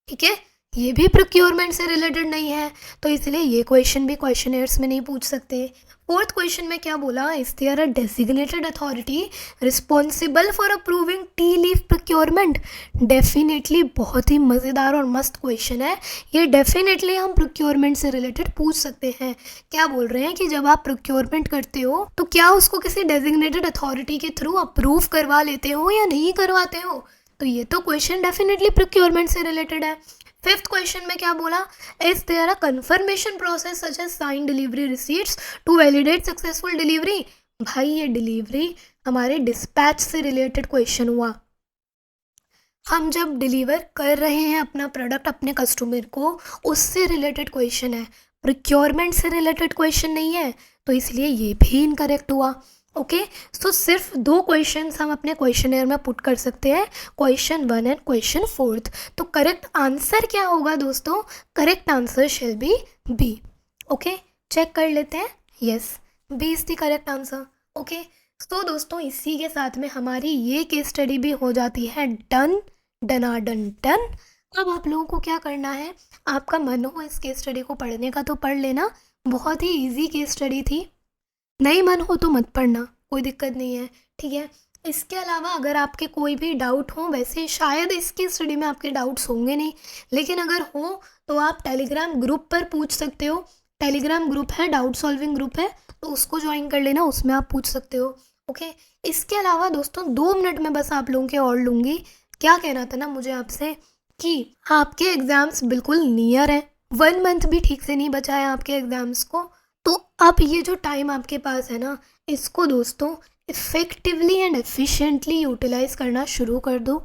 ठीक है, ये भी प्रोक्योरमेंट से रिलेटेड नहीं है, तो इसलिए ये क्वेश्चन भी क्वेश्चनेयर्स में नहीं पूछ सकते। फोर्थ क्वेश्चन में क्या बोला, is there a designated authority responsible for approving tea leaf procurement. Definitely बहुत ही मज़ेदार और मस्त क्वेश्चन है ये, डेफिनेटली हम प्रोक्योरमेंट से रिलेटेड पूछ सकते हैं। क्या बोल रहे हैं कि जब आप प्रोक्योरमेंट करते हो तो क्या उसको किसी डेजिग्नेटेड अथॉरिटी के थ्रू अप्रूव करवा लेते हो या नहीं करवाते हो, तो ये तो क्वेश्चन डेफिनेटली प्रोक्योरमेंट से रिलेटेड है। फिफ्थ क्वेश्चन में क्या बोला, is there a confirmation process such as sign delivery receipts to validate successful delivery. भाई ये डिलीवरी हमारे डिस्पैच से रिलेटेड क्वेश्चन हुआ। हम जब डिलीवर कर रहे हैं अपना प्रोडक्ट अपने कस्टमर को, उससे रिलेटेड क्वेश्चन है, प्रोक्योरमेंट से रिलेटेड क्वेश्चन नहीं है, तो इसलिए ये भी इनकरेक्ट हुआ। ओके, सो सिर्फ 2 क्वेश्चंस हम अपने क्वेश्चनेयर में पुट कर सकते हैं, क्वेश्चन 1 एंड क्वेश्चन 4। तो करेक्ट आंसर क्या होगा दोस्तों? Correct answer shall be B. Okay, check कर लेते हैं। Yes, B is the correct answer. Okay, तो दोस्तों इसी के साथ में हमारी ये केस स्टडी भी हो जाती है डन। डनाडन डन। अब आप लोगों को क्या करना है, आपका मन हो इस केस स्टडी को पढ़ने का तो पढ़ लेना, बहुत ही इजी केस स्टडी थी। नहीं मन हो तो मत पढ़ना, कोई दिक्कत नहीं है, ठीक है। इसके अलावा अगर आपके कोई भी डाउट हो, वैसे शायद इसकी स्टडी में आपके डाउट्स होंगे नहीं, लेकिन अगर हो तो आप टेलीग्राम ग्रुप पर पूछ सकते हो। टेलीग्राम ग्रुप है, डाउट सॉल्विंग ग्रुप है, तो उसको ज्वाइन कर लेना, उसमें आप पूछ सकते हो। ओके, इसके अलावा दोस्तों 2 मिनट में बस आप लोगों के और लूँगी। क्या कहना था ना मुझे आपसे कि आपके एग्ज़ाम्स बिल्कुल नियर है, 1 मंथ भी ठीक से नहीं बचा है आपके एग्ज़ाम्स को। तो अब ये जो टाइम आपके पास है ना, इसको दोस्तों इफ़ेक्टिवली एंड एफिशिएंटली यूटिलाइज़ करना शुरू कर दो।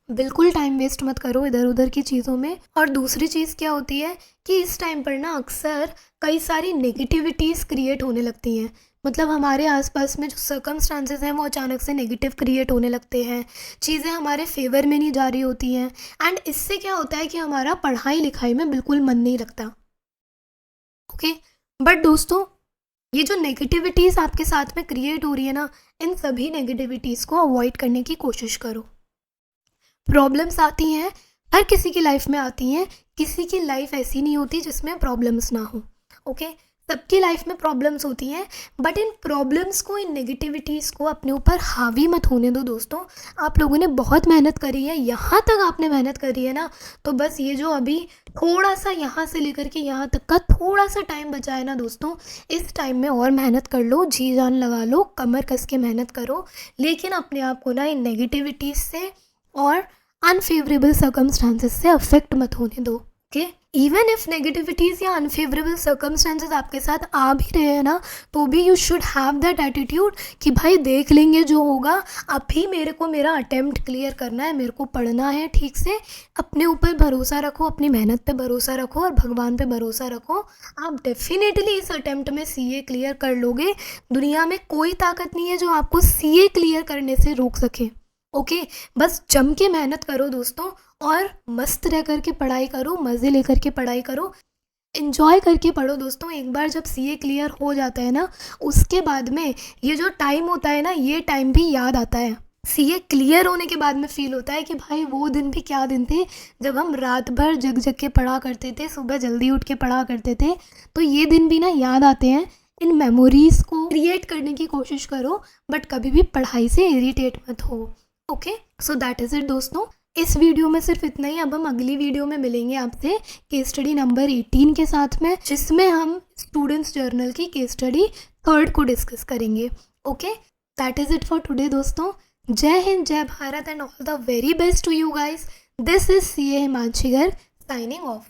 बिल्कुल टाइम वेस्ट मत करो इधर उधर की चीज़ों में। और दूसरी चीज़ क्या होती है कि इस टाइम पर ना अक्सर कई सारी नेगेटिविटीज़ क्रिएट होने लगती हैं। मतलब हमारे आसपास में जो सर्कमस्टांसेस हैं वो अचानक से नेगेटिव क्रिएट होने लगते हैं, चीज़ें हमारे फेवर में नहीं जा रही होती हैं, एंड इससे क्या होता है कि हमारा पढ़ाई लिखाई में बिल्कुल मन नहीं लगता। ओके, बट दोस्तों ये जो नेगेटिविटीज़ आपके साथ में क्रिएट हो रही है ना, इन सभी नेगेटिविटीज़ को अवॉइड करने की कोशिश करो। प्रॉब्लम्स आती हैं, हर किसी की लाइफ में आती हैं, किसी की लाइफ ऐसी नहीं होती जिसमें प्रॉब्लम्स ना हो। ओके, सबकी लाइफ में प्रॉब्लम्स होती हैं, बट इन प्रॉब्लम्स को, इन नेगेटिविटीज़ को अपने ऊपर हावी मत होने दो दोस्तों। आप लोगों ने बहुत मेहनत करी है, यहाँ तक आपने मेहनत करी है ना, तो बस ये जो अभी थोड़ा सा यहाँ से लेकर के यहाँ तक का थोड़ा सा टाइम बचा है ना दोस्तों, इस टाइम में और मेहनत कर लो, जी जान लगा लो, कमर कस के मेहनत करो, लेकिन अपने आप को ना इन नेगेटिविटीज़ से और अनफेवरेबल सर्कमस्टांसेस से अफेक्ट मत होने दो। ओके, इवन इफ नेगेटिविटीज़ या अनफेवरेबल सर्कमस्टांसेस आपके साथ आ भी रहे हैं ना, तो भी you should have that attitude कि भाई देख लेंगे जो होगा, अभी मेरे को मेरा अटेम्प्ट क्लियर करना है, मेरे को पढ़ना है ठीक से। अपने ऊपर भरोसा रखो, अपनी मेहनत पे भरोसा रखो और भगवान पे भरोसा रखो। आप डेफिनेटली इस अटेम्प्ट में सीए क्लियर कर लोगे। दुनिया में कोई ताकत नहीं है जो आपको सीए क्लियर करने से रोक सके। ओके, बस जम के मेहनत करो दोस्तों, और मस्त रह करके पढ़ाई करो, मज़े लेकर के पढ़ाई करो, इन्जॉय करके पढ़ो दोस्तों। एक बार जब सीए क्लियर हो जाता है ना, उसके बाद में ये जो टाइम होता है ना, ये टाइम भी याद आता है। सीए क्लियर होने के बाद में फील होता है कि भाई वो दिन भी क्या दिन थे जब हम रात भर जग जग के पढ़ा करते थे, सुबह जल्दी उठ के पढ़ा करते थे। तो ये दिन भी ना याद आते हैं। इन मेमोरीज़ को क्रिएट करने की कोशिश करो, बट कभी भी पढ़ाई से इरिटेट मत हो। Okay, so that is it दोस्तों। इस वीडियो में सिर्फ इतना ही। अब हम अगली वीडियो में मिलेंगे आपसे केस स्टडी नंबर 18 के साथ में, जिसमें हम स्टूडेंट्स जर्नल की केस स्टडी 3 को डिस्कस करेंगे। Okay, that is it for today दोस्तों। जय हिंद, जय Bharat and all the very best to you guys. This is CA Himanshi Garg signing of.